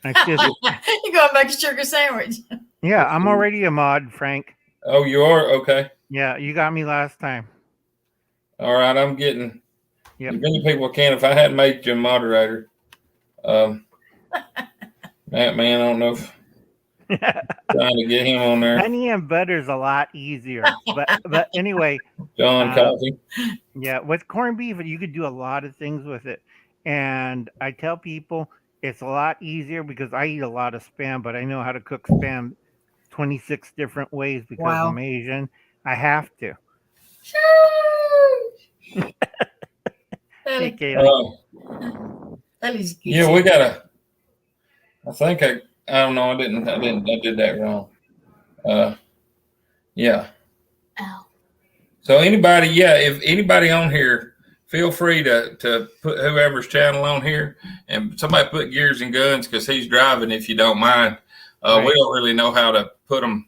I just, You go and make a sugar sandwich. yeah, I'm already a mod, Frank. Oh, you are? Okay. Yeah, you got me last time. All right, I'm getting Yep. as many people I can. If I hadn't made you a moderator, man, I don't know if trying to get him on there. Honey and butter's a lot easier, but anyway, John Coffee. Yeah, with corned beef, you could do a lot of things with it, and I tell people it's a lot easier because I eat a lot of spam, but I know how to cook spam 26 different ways because I'm Asian. I have to. Hey, yeah, we gotta. I think I don't know. I did that wrong. Yeah. Ow. So anybody, if anybody on here, feel free to put whoever's channel on here, and somebody put Gears and Guns because he's driving. If you don't mind, Right. We don't really know how to put them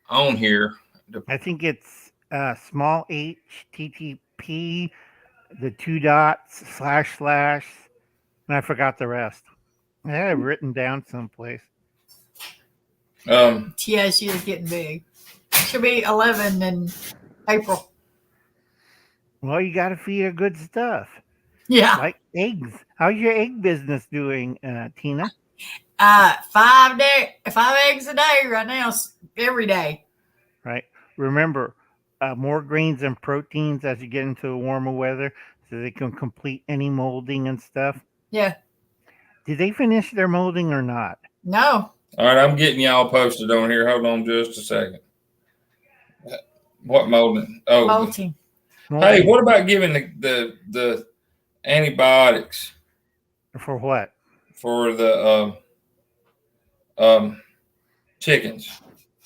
on here. I think it's small HTTP, the 2 dots / and I forgot the rest. I had it written down someplace. Yeah, she is getting big. She'll be 11 in April. Well, you got to feed her good stuff, Yeah. like eggs. How's your egg business doing, Tina? 5 eggs a day right now, every day. Right. Remember, more grains and proteins as you get into the warmer weather, so they can complete any molding and stuff. Yeah. Did they finish their molding or not? No. All right, I'm getting y'all posted on here. Hold on just a second. What molding? Oh, Molting. hey, what about giving the antibiotics For what? for the chickens?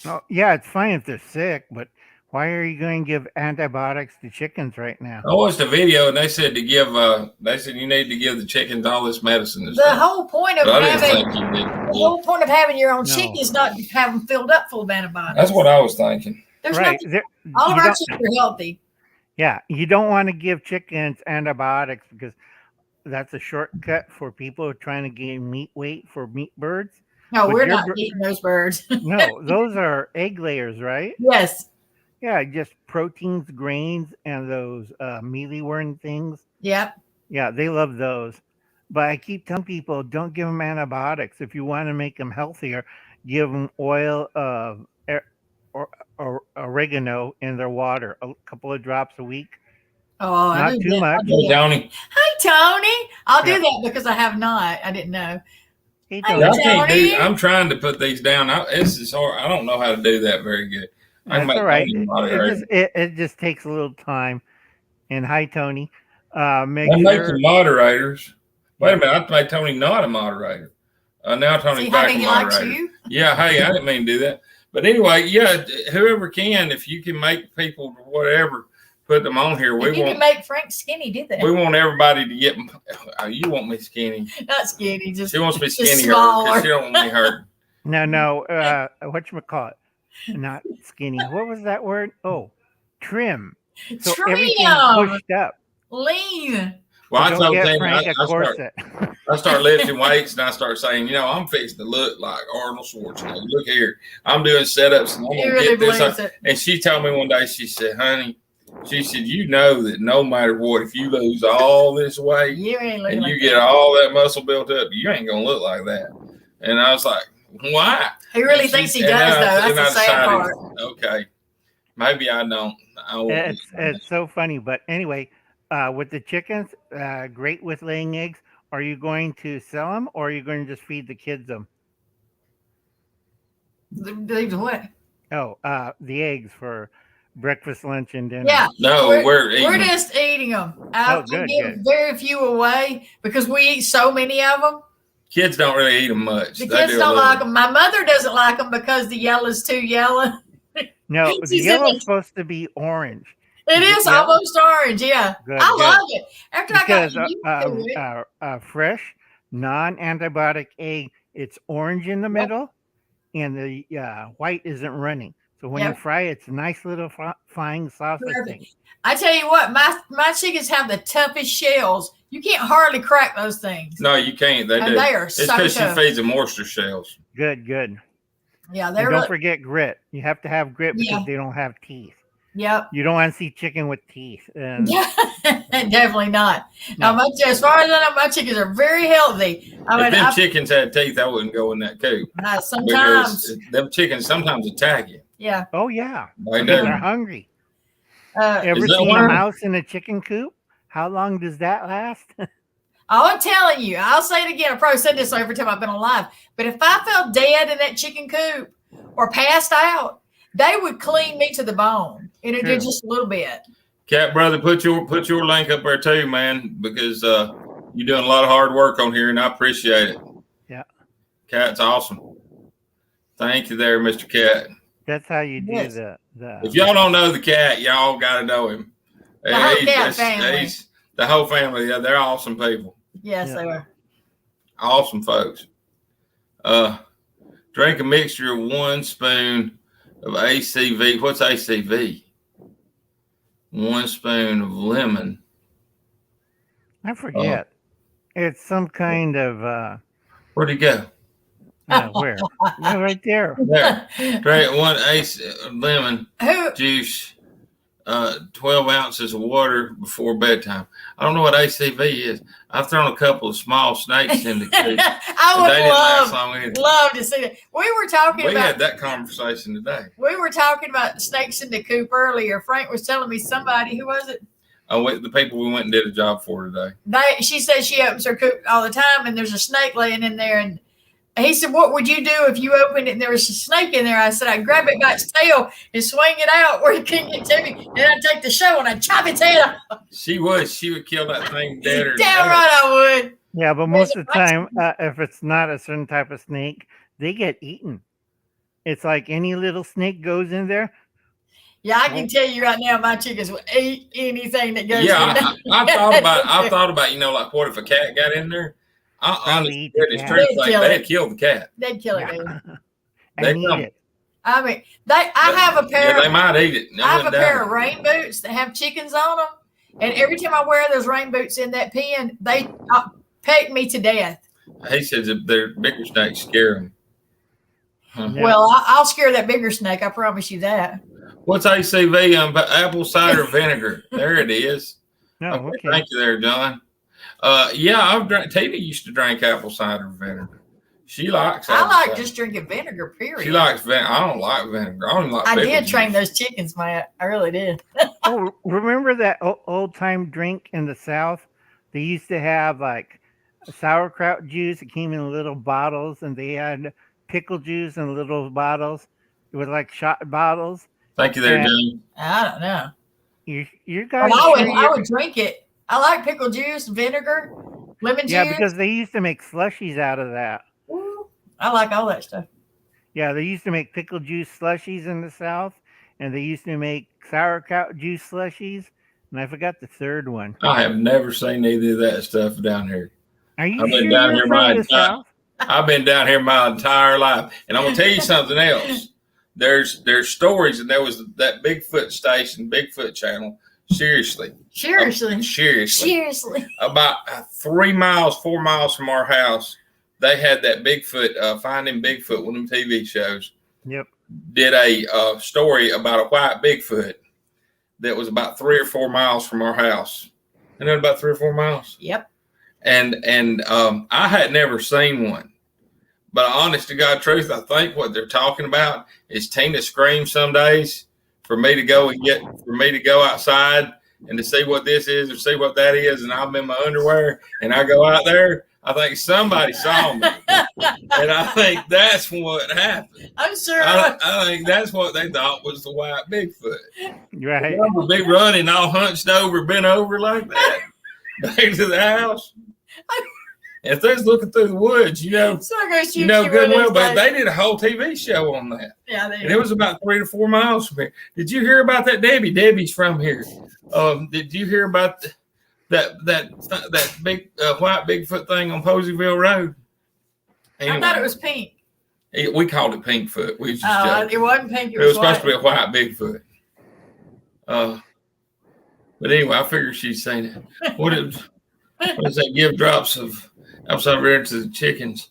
Oh, yeah, it's fine if they're sick, but why are you going to give antibiotics to chickens right now? I watched a video and they said to give. They said you need to give the chickens all this medicine. And The stuff. whole point of But I didn't having think you did. the whole point of having your own No. chicken is not to have them filled up full of antibiotics. That's what I was thinking. There's Right. nothing. All of You our don't- chickens are healthy. Yeah, you don't want to give chickens antibiotics because that's a shortcut for people who are trying to gain meat weight for meat birds. No, But we're your not eating those birds. No, those are egg layers, right? Yes. Yeah, just proteins, grains, and those mealyworm things. Yep. Yeah, they love those. But I keep telling people, don't give them antibiotics. If you want to make them healthier, give them oil of or oregano in their water, a couple of drops a week. Oh, Not too much. Hey, Tony. Hi, Tony. I'll Yeah. do that because I have not. I didn't know. Hey, Hey, Yeah, Tony. I can't do. Tony. I'm trying to put these down. This is hard. I don't know how to do that very good. I can That's make all right. Tony moderate. It just takes a little time. And hi, Tony. Make I make sure. the moderators. Wait a minute, I made Tony not a moderator. Now Tony's See how back a he likes moderator. you? Yeah, hey, I didn't mean to do that. But anyway, yeah, whoever can, if you can make people whatever, put them on here. If you can make Frank skinny, do that. We want everybody to get. You want me skinny? Not skinny, just She wants me just skinny smaller. because she don't want me hurt. No. Whatchamacallit? Not skinny. What was that word? Oh, trim. So everything's Trim, pushed up. lean. Well, I Don't told get Tammy, Frank a I corset. start lifting weights and I start saying, I'm fixing to look like Arnold Schwarzenegger. Look here, I'm doing setups and I'm He gonna really get this. believes it. And she told me one day, she said, honey, she said, you know that no matter what, if you lose all this weight You ain't looking and like you get all that muscle built up, you ain't gonna look like that. And I was like, why? He really And thinks he and does, then though. and That's the I sad decided, part. okay, maybe I don't. I won't. It's so funny. But anyway, with the chickens, great with laying eggs. Are you going to sell them or are you going to just feed the kids them? Leave what? Oh, the eggs for breakfast, lunch, and dinner. Yeah. No, we're eating. We're just eating them. I good, give good. very few away because we eat so many of them. Kids don't really eat them much. The They kids do a don't little. like them. My mother doesn't like them because the yellow's too yellow. No, the She said yellow's that- supposed to be orange. It Is it is yellow? almost orange. Yeah, Good, I good. love it. After Because I got used to it. fresh, non-antibiotic egg, it's orange in the middle, and the white isn't running. So when you Yep. fry it, it's a nice little flying sausage Perfect. thing. I tell you what, my chickens have the toughest shells. You can't hardly crack those things. No, you can't. They And do. they are It's so because she tough. feeds them oyster shells. Good. Yeah, And they're don't really, forget grit. You have to have grit because Yeah. they don't have teeth. yep. You don't want to see chicken with teeth. And Definitely not. No. Now, as far as I know, my chickens are very healthy. I If mean, them chickens had teeth, I wouldn't go in that coop. sometimes, Because them chickens sometimes attack you. yeah. oh yeah, They because do. they're hungry. Uh, Ever that seen a why? mouse in a chicken coop? How long does that last? I'm telling you, I'll say it again. I probably said this every time I've been alive. But if I felt dead in that chicken coop or passed out, they would clean me to the bone. And it did True. just a little bit. Cat brother, put your link up there too, man, because you're doing a lot of hard work on here, and I appreciate it. Yeah. Cat's awesome. Thank you, there, Mr. Cat. That's how you do Yes. the. If y'all don't know the cat, y'all got to know him. The whole He's- Cat family. he's- the whole family. Yeah, they're awesome people. Yes, Yeah. they were. Awesome folks. Drink a mixture of 1 spoon of ACV. What's ACV? 1 spoon of lemon. I forget. It's some kind of. Where'd he go? Where? Yeah, right there. There. Drink one ace of lemon Who? juice, 12 ounces of water before bedtime. I don't know what ACV is. I've thrown a couple of small snakes in the coop. I They didn't last long either. would love to see that. We were talking We about had that conversation today. we were talking about snakes in the coop earlier. Frank was telling me somebody, who was it? The people we went and did a job for today. She says she opens her coop all the time, and there's a snake laying in there. And he said, "What would you do if you opened it and there was a snake in there?" I said, "I'd grab it by its tail and swing it out where it couldn't get to me, and I'd take the shovel and I'd chop its head off." She would kill that thing dead or Damn right I would. Yeah, but most of the time, if it's not a certain type of snake, they get eaten. It's like any little snake goes in there. Yeah, I can tell you right now, my chickens will eat anything that goes in Yeah, there. I thought about, like, what if a cat got in there? Honestly, they'd kill the cat. They'd kill it. They And eat it. I mean, I have a pair. Yeah, they might eat it. I have a pair of rain boots that have chickens on them, and every time I wear those rain boots in that pen, they peck me to death. He says if they're bigger snakes, scare them. Huh. Yeah. Well, I'll scare that bigger snake. I promise you that. What's ACV on apple cider vinegar? There it is. No, okay. Thank you there, John. Yeah, I've drank. Tina used to drink apple cider vinegar. She likes. I like cider. just drinking vinegar. Period. She likes vinegar. I don't like vinegar. I don't like. I did pickle train juice. those chickens, Matt. I really did. Oh, remember that old time drink in the South? They used to have like sauerkraut juice. It came in little bottles, and they had pickle juice in little bottles. It was like shot bottles. Thank you there, Yeah. John. I don't know. You guys. But I would drink it. I like pickle juice, vinegar, lemon juice. Yeah, because they used to make slushies out of that. Ooh, I like all that stuff. Yeah, they used to make pickle juice slushies in the South, and they used to make sauerkraut juice slushies, and I forgot the third one. I have never seen either of that stuff down here. Are you I've been sure down you're here from my the entire- South? I've been down here my entire life, and I'm gonna tell you something else. There's stories, and there was that Bigfoot station, Bigfoot channel. Seriously, Seriously. about 3 miles, 4 miles from our house, they had that Bigfoot, Finding Bigfoot, one of them TV shows. Yep. Did a story about a white Bigfoot that was about 3 or 4 miles from our house. And then about 3 or 4 miles. Yep. And I had never seen one. But honest to God truth, I think what they're talking about is Tina screams some days for me to go outside and to see what this is or see what that is. And I'm in my underwear and I go out there. I think somebody saw me. And I think that's what happened. I'm sure. I think that's what they thought was the white Bigfoot. Right. I would be running all hunched over, bent over like that back to the house. If they're looking through the woods, So I'm gonna shoot good and one of well, these but days. they did a whole TV show on that. Yeah, they And it was about 3 to 4 miles from here. Did you hear about that, Debbie? Debbie's from here. Did you hear about that big white Bigfoot thing on Poseyville Road? Anyway, I thought it was pink. we called it Pinkfoot. We was just joking. It wasn't pink. It was supposed to be a white Bigfoot. But anyway, I figured she'd seen it. What does that give drops of outside there to the chickens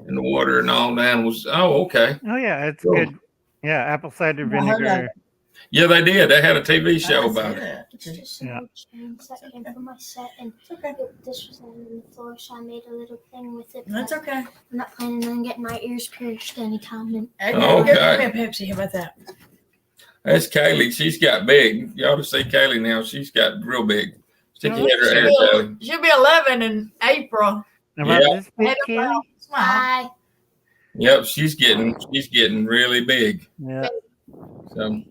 and the water and all the animals? Oh, okay. Oh yeah, it's Cool. good. Yeah, apple cider I heard vinegar. Yeah, they did. They had a TV show about it. It's just some Yeah. old chains that came from my set, and this was laying on the floor, so I made a little thing with it. That's but okay. I'm not planning on getting my ears pierced anytime. And Okay. Give me a Pepsi. How about that? That's Kaylee. She's got big. You ought to see Kaylee now. She's got real big. Stick your head She'll right be, there, Kaylee. she'll be 11 in April. About Yeah. this big, Kaylee? Smile. bye. Yep, she's getting really big. Yeah. So,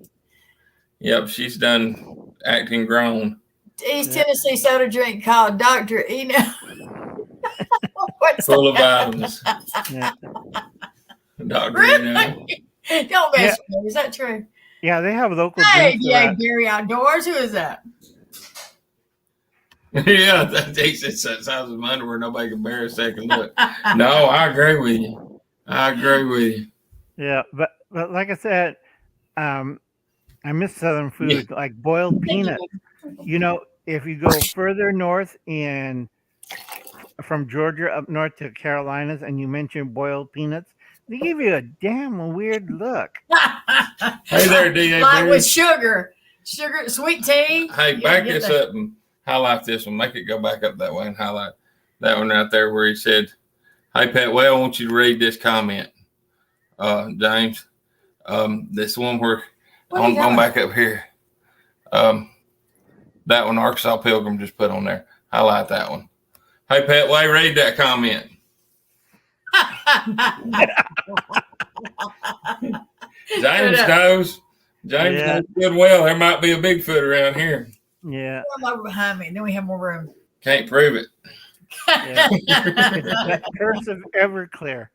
yep, she's done acting grown. East Tennessee soda drink called Dr. Eno. What's Full of that? vitamins. Yeah. Dr. Really? Don't mess with me. Is that true? Yeah, they have local Hey, drinks for yeah, that. Gary Outdoors. Who is that? Yeah, that takes it size of my underwear. Nobody can bear a second look. No, I agree with you. Yeah, but like I said, I miss Southern food, like boiled peanuts. You know, if you go further north from Georgia up north to Carolinas, and you mention boiled peanuts, They give you a damn weird look. Hey there, D.A. Like with Bruce. sugar, sweet tea. Hey, Yeah, back get this that. up and highlight this one. Make it go back up that way and highlight that one right there where he said, "Hey, Pat, well, I want you to read this comment, James. This one where What are you I'm doing? back up here. That one, Arkansas Pilgrim just put on there. Highlight that one. Hey, Pat, Way, read that comment. James knows. James Yeah. knows good well. There might be a Bigfoot around here. Yeah. Come over behind me, and then we have more room. Can't prove it. Yeah. It's that curse of Everclear.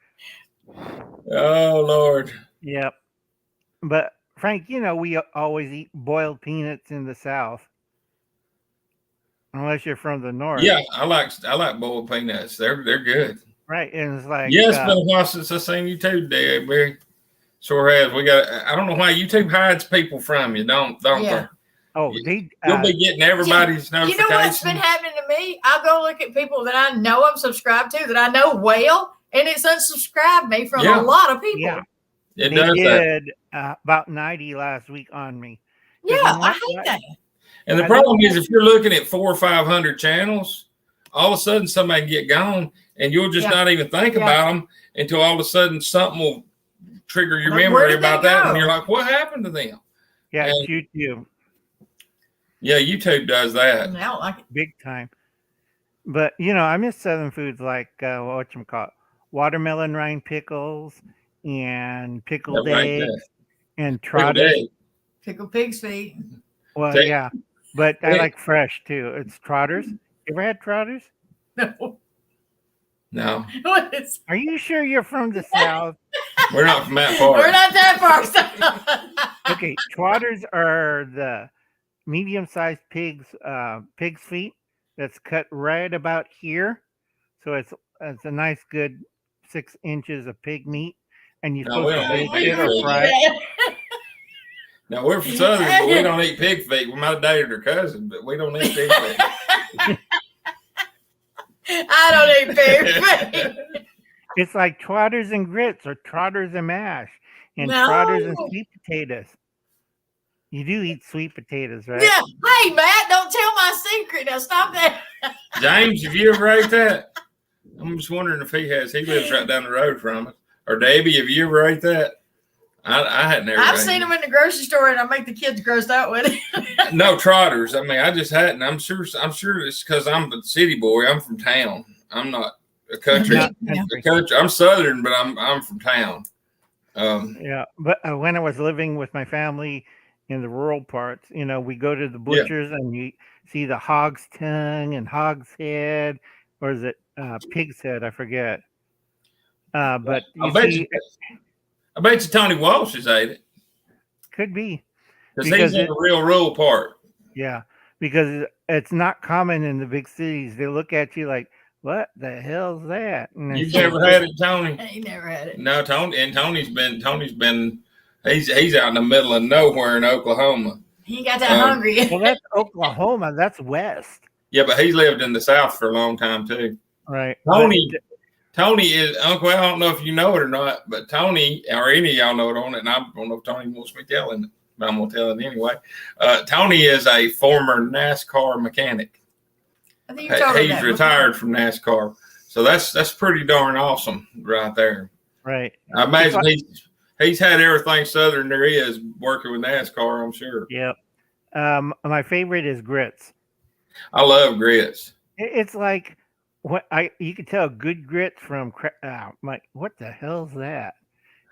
Oh, Lord. Yep. But Frank, we always eat boiled peanuts in the South. Unless you're from the North. Yeah, I like boiled peanuts. They're good. Right. And it's like Yeah, it's been a while since I seen you too, Dad. Barry. Sure has. I don't know why YouTube hides people from you. Don't Yeah. they? You'll be getting everybody's You notifications. know what's been happening to me? I'll go look at people that I know I'm subscribed to, that I know well, and it's unsubscribed me from Yeah. a lot of people. Yeah. It They does that. did about 90 last week on me. Yeah, You know I what? hate that. And the I problem love is, if you're looking at 400 or 500 channels, all of a sudden somebody can get gone, and you'll just Yeah. not even think Yeah. about them until all of a sudden something will trigger your Like, where memory did they about that, go? and you're like, "What happened to them?" Yeah, And- it's YouTube. Yeah, YouTube does that. I don't like it. Big time. But I miss Southern foods like whatchamacallit, watermelon rind pickles and pickled Yeah, right eggs and Pickled trotters. egg. Pickled pig's feet. Well, Take- yeah, but I Take- like fresh too. It's trotters. You ever had trotters? No. No, What is? Are you sure you're from the South? we're not from that far. We're not that far south. Okay, trotters are the medium-sized pig's feet that's cut right about here. So it's a nice good 6 inches of pig meat, and you're No, we supposed to don't eat bake pig it or feet. fry it. Now we're from Southern, but we don't eat pig feet. We might date her cousin, but we don't eat pig feet. I don't eat pig feet. It's like trotters and grits or trotters and mash and No. trotters and sweet potatoes. You do eat sweet potatoes, right? Yeah. Hey, Matt, don't tell my secret. Now stop that. James, have you ever ate that? I'm just wondering if he has. He lives right down the road from us. Or Debbie, have you ever ate that? I had never. I've ate seen it. them in the grocery store, and I make the kids grossed out with it. No trotters. I mean, I just hadn't. I'm sure it's because I'm a city boy. I'm from town. I'm not a country. Not Yeah. country. A country. I'm Southern, but I'm from town. Yeah, but when I was living with my family in the rural parts, we go to the butchers and you see the hog's tongue and hog's head, or is it pig's head? I forget. But I bet you Tony Walsh has ate it could be. because Because he's in the real rural part. Yeah, because it's not common in the big cities. They look at you like, "What the hell's that?" And You've it's- never had it, Tony? He never had it. No, Tony's been he's out in the middle of nowhere in Oklahoma. He got that hungry. Well, that's Oklahoma. That's west, Yeah, but he's lived in the South for a long time too. right? Tony is Uncle. I don't know if you know it or not, but Tony or any of y'all know it on it, and I don't know if Tony wants me telling it, but I'm gonna tell it anyway. Tony is a former NASCAR mechanic. I think you told me He's that retired from NASCAR, so that's pretty darn awesome right there. Right. I imagine he's had everything Southern there is working with NASCAR. I'm sure. Yep. My favorite is grits. I love grits. It's like you can tell good grits from what the hell's that?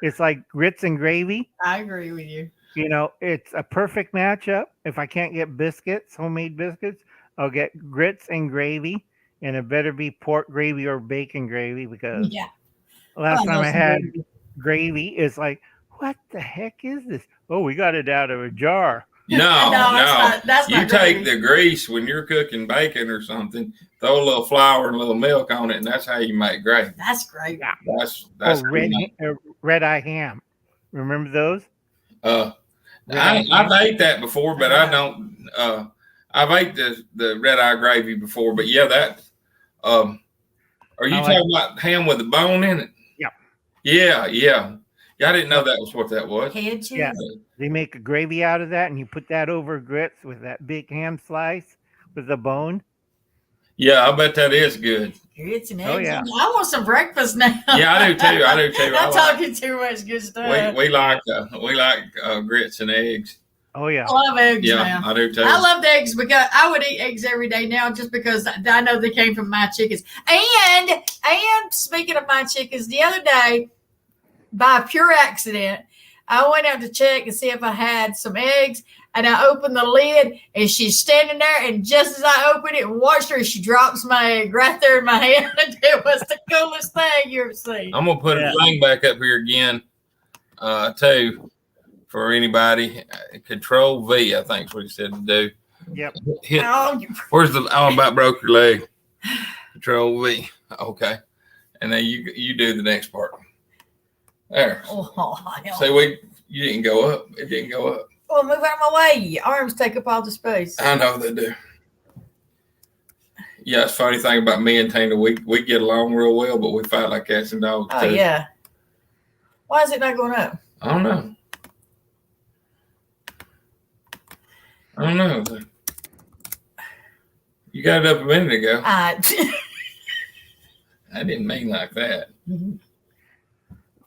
It's like grits and gravy. I agree with you. It's a perfect matchup. If I can't get biscuits, homemade biscuits, I'll get grits and gravy, and it better be pork gravy or bacon gravy because Yeah. last I time love I some had gravy. gravy, it's like, what the heck is this? Oh, we got it out of a jar. No, that's you not take gravy. the grease when you're cooking bacon or something, throw a little flour and a little milk on it, and that's how you make gravy. That's great. That's Red eye ham. Remember those? I've ate that before, but I don't. I've ate the red eye gravy before, but yeah, that. Are you talking about ham with a bone in it? Yeah. Yeah. Yeah, I didn't know that was what that was. Head cheese. Yeah. They make a gravy out of that, and you put that over grits with that big ham slice with the bone. Yeah, I bet that is good. Grits and Oh, eggs. yeah. I want some breakfast now. Yeah, I do too. I do too. I'm talking too much good stuff. We like grits and eggs. Oh yeah. I love eggs Yeah, now. I do too. I love the eggs because I would eat eggs every day now just because I know they came from my chickens. And speaking of my chickens, the other day, by pure accident, I went out to check and see if I had some eggs. And I opened the lid, and she's standing there. And just as I opened it and watched her, she drops my egg right there in my hand. It was the coolest thing you ever seen. I'm gonna put a thing back up here again, too, for anybody. Control V, I think is what he said to do. Yep. Hit. Oh, Where's the? I about broke your leg. Control V. Okay, and then you do the next part. There. See, you didn't go up. It didn't go up. Well, move out of my way. Your arms take up all the space. I know they do. Yeah, it's funny thing about me and Tina. We get along real well, but we fight like cats and dogs. Oh, too. yeah. Why is it not going up? I don't know. You got it up a minute ago. I didn't mean like that.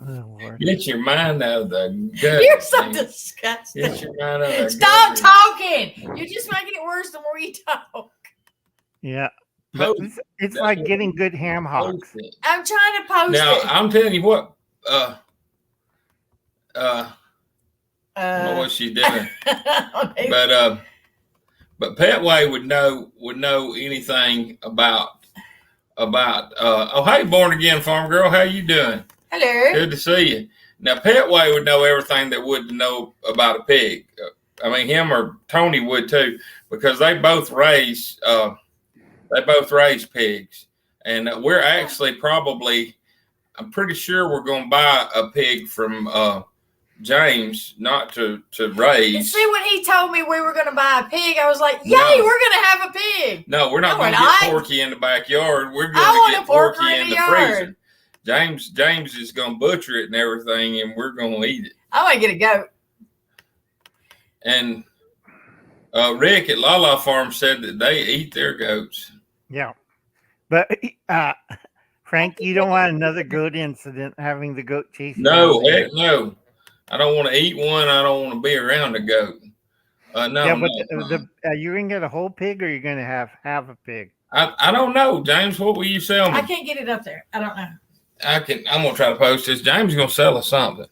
Oh, Lord. Get your mind out of the gut. You're so man. disgusting. Get your mind out of the Stop gut. talking. You're just making it worse the more you talk. Yeah. But it's like getting good ham hocks. I'm trying to post Now, it. I'm telling you what. I don't know what she's doing. But Petway would know anything about oh, hey, born again farm girl, how you doing? Hello. Good to see you. Now Petway would know everything there would to know about a pig. I mean, him or Tony would too, because they both raise pigs, and we're actually probably, I'm pretty sure we're going to buy a pig from James, not to raise. And see, when he told me we were going to buy a pig, I was like, "Yay, No. we're going to have a pig!" No, we're not going to get Porky in the backyard. We're I going want to a get Porky porker in the yard. freezer. James is going to butcher it and everything, and we're going to eat it. I want to get a goat. And Rick at Lala Farm said that they eat their goats. Yeah. But Frank, you don't want another goat incident having the goat chase you No, down. heck no. I don't want to eat one. I don't want to be around a goat. No. Yeah, but you're going to get a whole pig, or you're going to have a pig? I don't know, James. What will you sell me? I can't get it up there. I don't know. I'm gonna try to post this. James is gonna sell us something.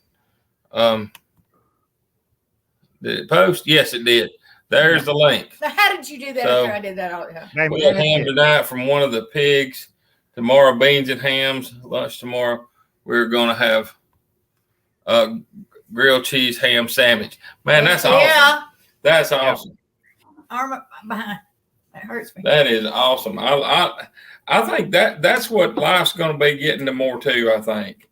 Did it post? Yes, it did. There's the link. Now, how did you do that after I did that all the time? We got ham tonight from one of the pigs. Tomorrow, beans and hams. Lunch tomorrow. We're gonna have grilled cheese ham sandwich. Man, that's awesome. Yeah. That's awesome. Arm behind. That hurts me. That is awesome. I think that's what life's going to be getting to more too. I think.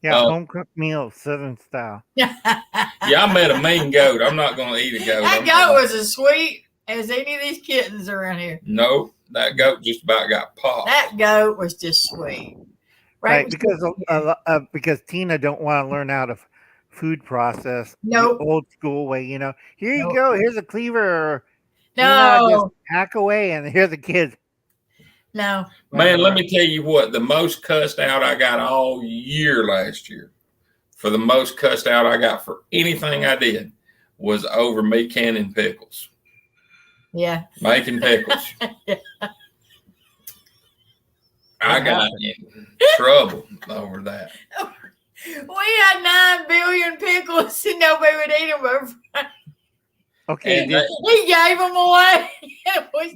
Yeah, home cooked meals, Southern style. Yeah, I met a mean goat. I'm not going to eat a goat. That goat was as sweet as any of these kittens around here. No, that goat just about got popped. That goat was just sweet. Right, because Tina don't want to learn how to food process Nope. the old school way. Here you go. Here's a cleaver. No. Just hack away, and here's the kids. No. Man, let me tell you what, the most cussed out I got all year last year, for the most cussed out I got for anything I did, was over me canning pickles. Yeah. Making pickles. Yeah. I got in trouble over that. We had 9 billion pickles and nobody would eat them. Okay. He gave them away. It was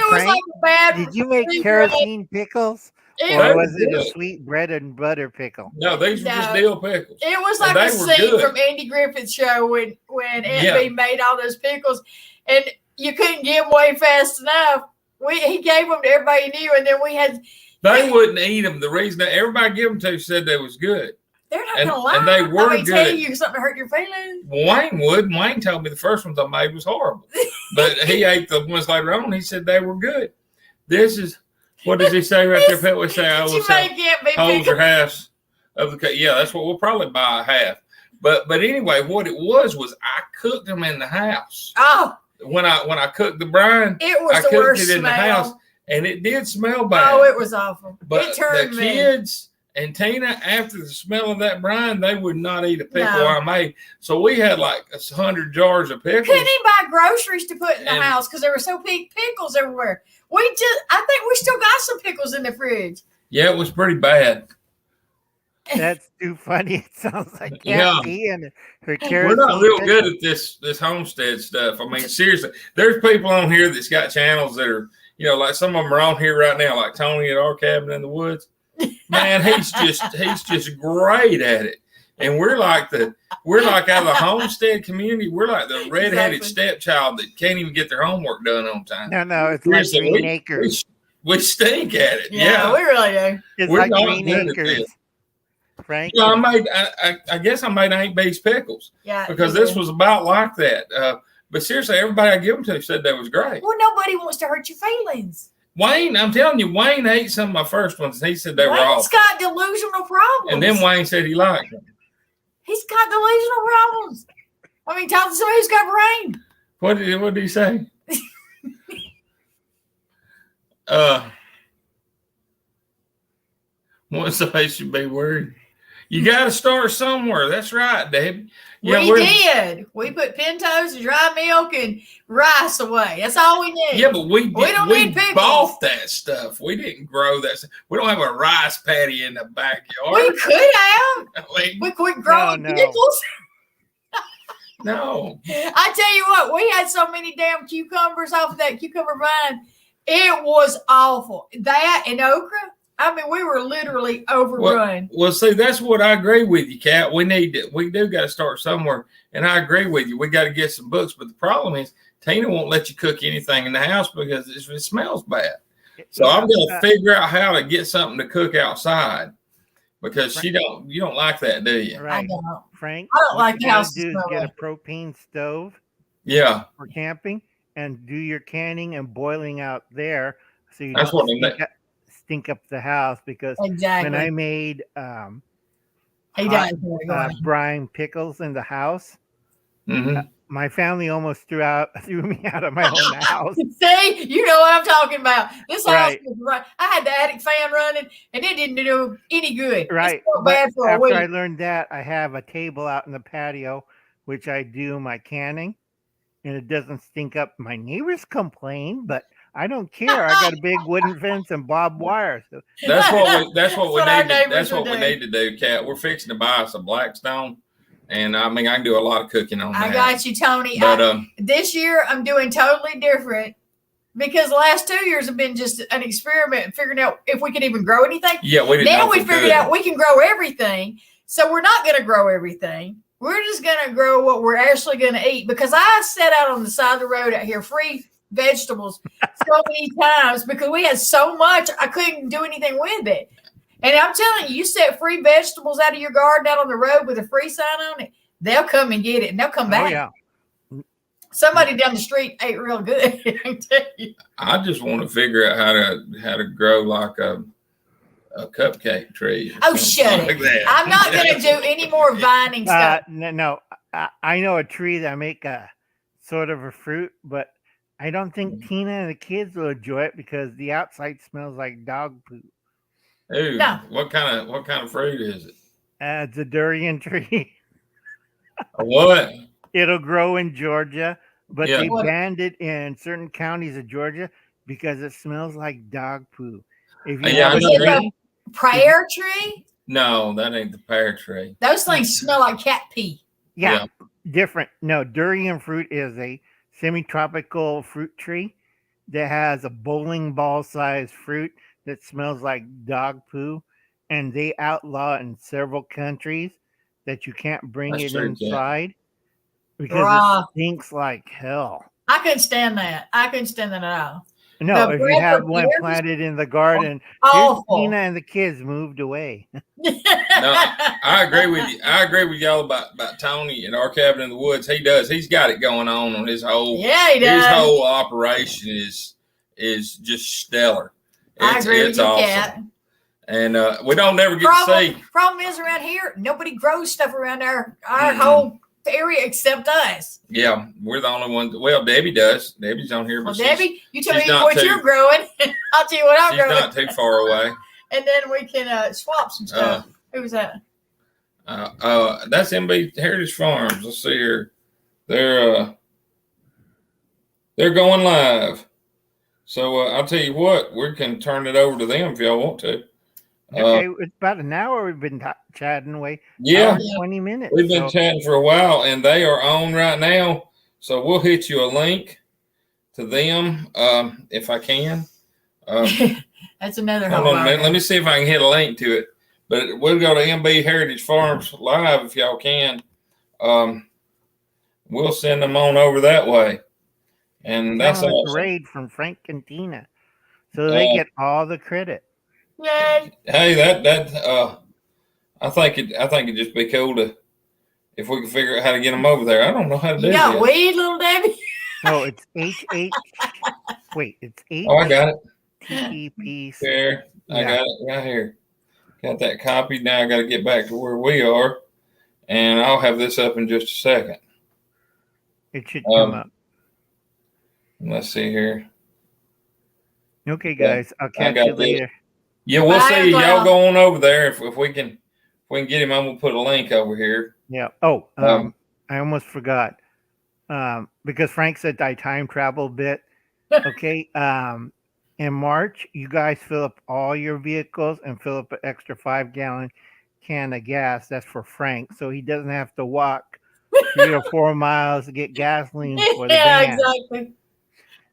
Frank, like a bad. Did you make kerosene pickles? Or was it a sweet bread and butter pickle? No, these were just dill pickles. It was like a scene from Andy Griffith's show when Aunt Bee made all those pickles, and you couldn't give them away fast enough. He gave them to everybody he knew, and then we had. They wouldn't eat them. The reason that everybody give them to said they was good. They're not gonna lie. And they were good. good. Tell you something to hurt your feelings. Wayne would. Wayne told me the first ones I made was horrible, but he ate the ones later on. He said they were good. This is what does he say right there? Pet would say, "I will say, hold your house of the yeah, that's what we'll probably buy a half. But anyway, what it was I cooked them in the house. Oh, When I cooked the brine, it was I the cooked worst it in smell. the house, and it did smell bad. Oh, it was awful. But it turned the me. kids and Tina, after the smell of that brine, they would not eat a pickle No. I made. So we had like 100 jars of pickles. Couldn't even buy groceries to put in the And- house because there were so big pickles everywhere. I think we still got some pickles in the fridge. Yeah, it was pretty bad. That's too funny. It sounds like Yeah. Kathy and her We're carrots. not and real pickles. good at this homestead stuff. I mean, seriously, there's people on here that's got channels that are, like some of them are on here right now, like Tony at Our Cabin in the Woods. Man, he's just great at it. And we're like out of the homestead community, we're like the redheaded Exactly. stepchild that can't even get their homework done on time. No, it's like Seriously, Green Acres. We stink at it. Yeah. We really do. It's we're like not Green good at Acres. this. Frank. I guess I made Aunt B's pickles Yeah. because we this do. was about like that. But seriously, everybody I give them to said that was great. Well, nobody wants to hurt your feelings. Wayne, I'm telling you, Wayne ate some of my first ones. And he said they were Wayne's awful. got delusional problems. And then Wayne said he liked them. He's got delusional problems. I mean, talk to somebody who's got brain. What did he say? What somebody should be worried? You got to start somewhere. That's right, Debbie. Yeah, We did. We put pintos and dry milk and rice away. That's all we need. Yeah, but we don't need pickles. bought that stuff. We didn't grow that stuff. We don't have a rice paddy in the backyard. We could have. I mean, We quit growing No. pickles. no. I tell you what, we had so many damn cucumbers off of that cucumber vine. It was awful. That and okra. I mean, we were literally overrun. Well, see, that's what I agree with you, Kat. We do got to start somewhere, and I agree with you. We got to get some books, but the problem is Tina won't let you cook anything in the house because it smells bad. So I'm going to figure out how to get something to cook outside because you don't like that, do you? I Right, don't. Frank. I don't like what the you house gotta do is smell get like. a propane stove Yeah, for camping and do your canning and boiling out there, so you That's don't what I stink up the house. Because Exactly. when I made He hot, does. brine pickles in the house, hmm my family almost threw me out of my own house. See, you know what I'm talking about. This house Right. was right. I had the attic fan running, and it didn't do any good. Right. It smelled But bad for a after week. I learned that, I have a table out in the patio, which I do my canning, and it doesn't stink up. My neighbors complain, but I don't care. I got a big wooden fence and barbed wire. So That's what we That's what our neighbors That's what would we do. need to do, Kat. We're fixing to buy us a Blackstone, and I mean I can do a lot of cooking on that. I got you, Tony. But This year, I'm doing totally different because the last 2 years have been just an experiment figuring out if we could even grow anything. yeah, we didn't. Now know we if figured could. out we can grow everything. So we're not going to grow everything. We're just going to grow what we're actually going to eat because I set out on the side of the road out here free vegetables so many times because we had so much I couldn't do anything with it. And I'm telling you, you set free vegetables out of your garden out on the road with a free sign on it, they'll come and get it and they'll come back. oh yeah, Somebody down the street ate real good. I can tell you. I just want to figure out how to grow like a cupcake tree. or Oh, something shut like it. that. I'm not going to do any more vining stuff. no. I know a tree that make a sort of a fruit, but I don't think Tina and the kids will enjoy it because the outside smells like dog poop. Ooh, No. what kind of fruit is it? It's a durian tree. A what? It'll grow in Georgia, but Yeah. they What? banned it in certain counties of Georgia because it smells like dog poo. If you Yeah, have I a know Is it that. tree, Prayer tree? No, that ain't the pear tree. Those things smell like cat pee. yeah, different. No, durian fruit is a semi-tropical fruit tree that has a bowling ball sized fruit that smells like dog poo, and they outlaw in several countries that you can't bring That's it true, Kat. inside because Bruh. it stinks like hell. I couldn't stand that. I couldn't stand that at all. No, The if you bread have for one pears? planted in the garden, Awful. Tina and the kids moved away. I agree with you. I agree with y'all about Tony and Our Cabin in the Woods. He does. He's got it going on his whole Yeah, he his does. whole operation is just stellar. I agree with you, awesome. Kat. And we don't never get to see. Problem is around here, nobody grows stuff around our whole area except us. Yeah, we're the only ones. Well, Debbie does. Debbie's on here. Well, But Debbie, you tell me not what too- you're growing. I'll tell you what I'm she's growing. not too far away. And then we can swap some stuff. Who was that? That's MB Heritage Farms. Let's see here. They're going live. So I'll tell you what, we can turn it over to them if y'all want to. Okay, it's about an hour we've been chatting away. Yeah, 20 minutes. we've been chatting for a while, and they are on right now. So we'll hit you a link to them if I can. That's another Hold whole on a minute. Let me see if I can hit a link to it. But we'll go to MB Heritage Farms live if y'all can. We'll send them on over that way. And that's awesome. Raid from Frank and Tina. So they get all the credit. Yay. Hey, I think it'd just be cool to if we can figure out how to get them over there. I don't know how to do You got that. weed, little Debbie? No, it's HH. Wait, it's H. Oh, I got it. TTP. There, I got it right here. Got that copied. Now I got to get back to where we are, and I'll have this up in just a second. It should come up. Let's see here. Okay, guys, I'll catch you later. Yeah, we'll Bye, see. Cloud. Y'all go on over there if we can get him. I'm gonna put a link over here. Yeah. Oh, I almost forgot. Because Frank said I time travel a bit. Okay. In March, you guys fill up all your vehicles and fill up an extra 5-gallon can of gas. That's for Frank, so he doesn't have to walk 3 or 4 miles to get gasoline for the van. Exactly.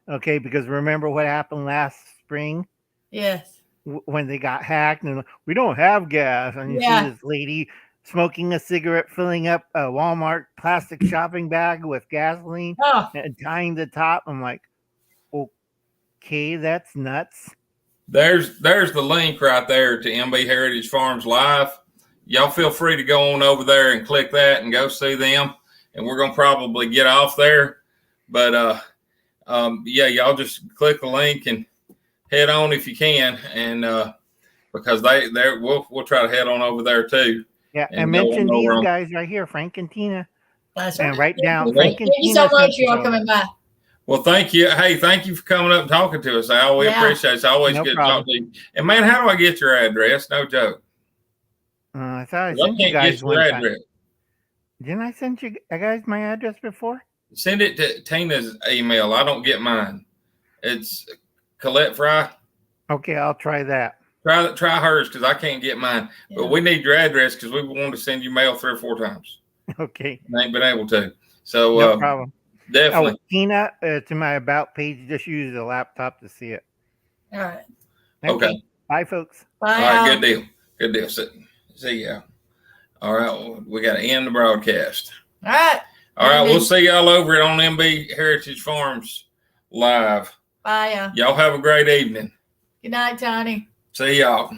Okay, because remember what happened last spring Yes. when they got hacked and we don't have gas, and you see this lady smoking a cigarette, filling up a Walmart plastic shopping bag with gasoline and tying the top. I'm like, okay, that's nuts. There's the link right there to MB Heritage Farms Live. Y'all feel free to go on over there and click that and go see them. And we're gonna probably get off there, but yeah, y'all just click the link and head on if you can, and because we'll try to head on over there too. Yeah, and mention these guys right here, Frank and Tina. That's and right. write down Thank Frank and you Tina. so much for y'all coming by. Well, thank you. Hey, thank you for coming up and talking to us, Al. We appreciate it. It's always good to talk to you. And man, how do I get your address? No joke. I thought I sent you guys one time. Didn't I send you guys my address before? Send it to Tina's email. I don't get mine. It's Colette Fry. Okay, I'll try that. Try hers because I can't get mine. Yeah. But we need your address because we want to send you mail 3 or 4 times. Okay. I ain't been able to. So no problem. Definitely. Oh, Tina, to my about page, just use the laptop to see it. All right. Okay. Bye, folks. Bye. All right. Good deal. Good deal. See ya. All right. Well, we got to end the broadcast. All right. All right. We'll see y'all over it on MB Heritage Farms Live. Bye. Y'all have a great evening. Good night, Tony. See y'all.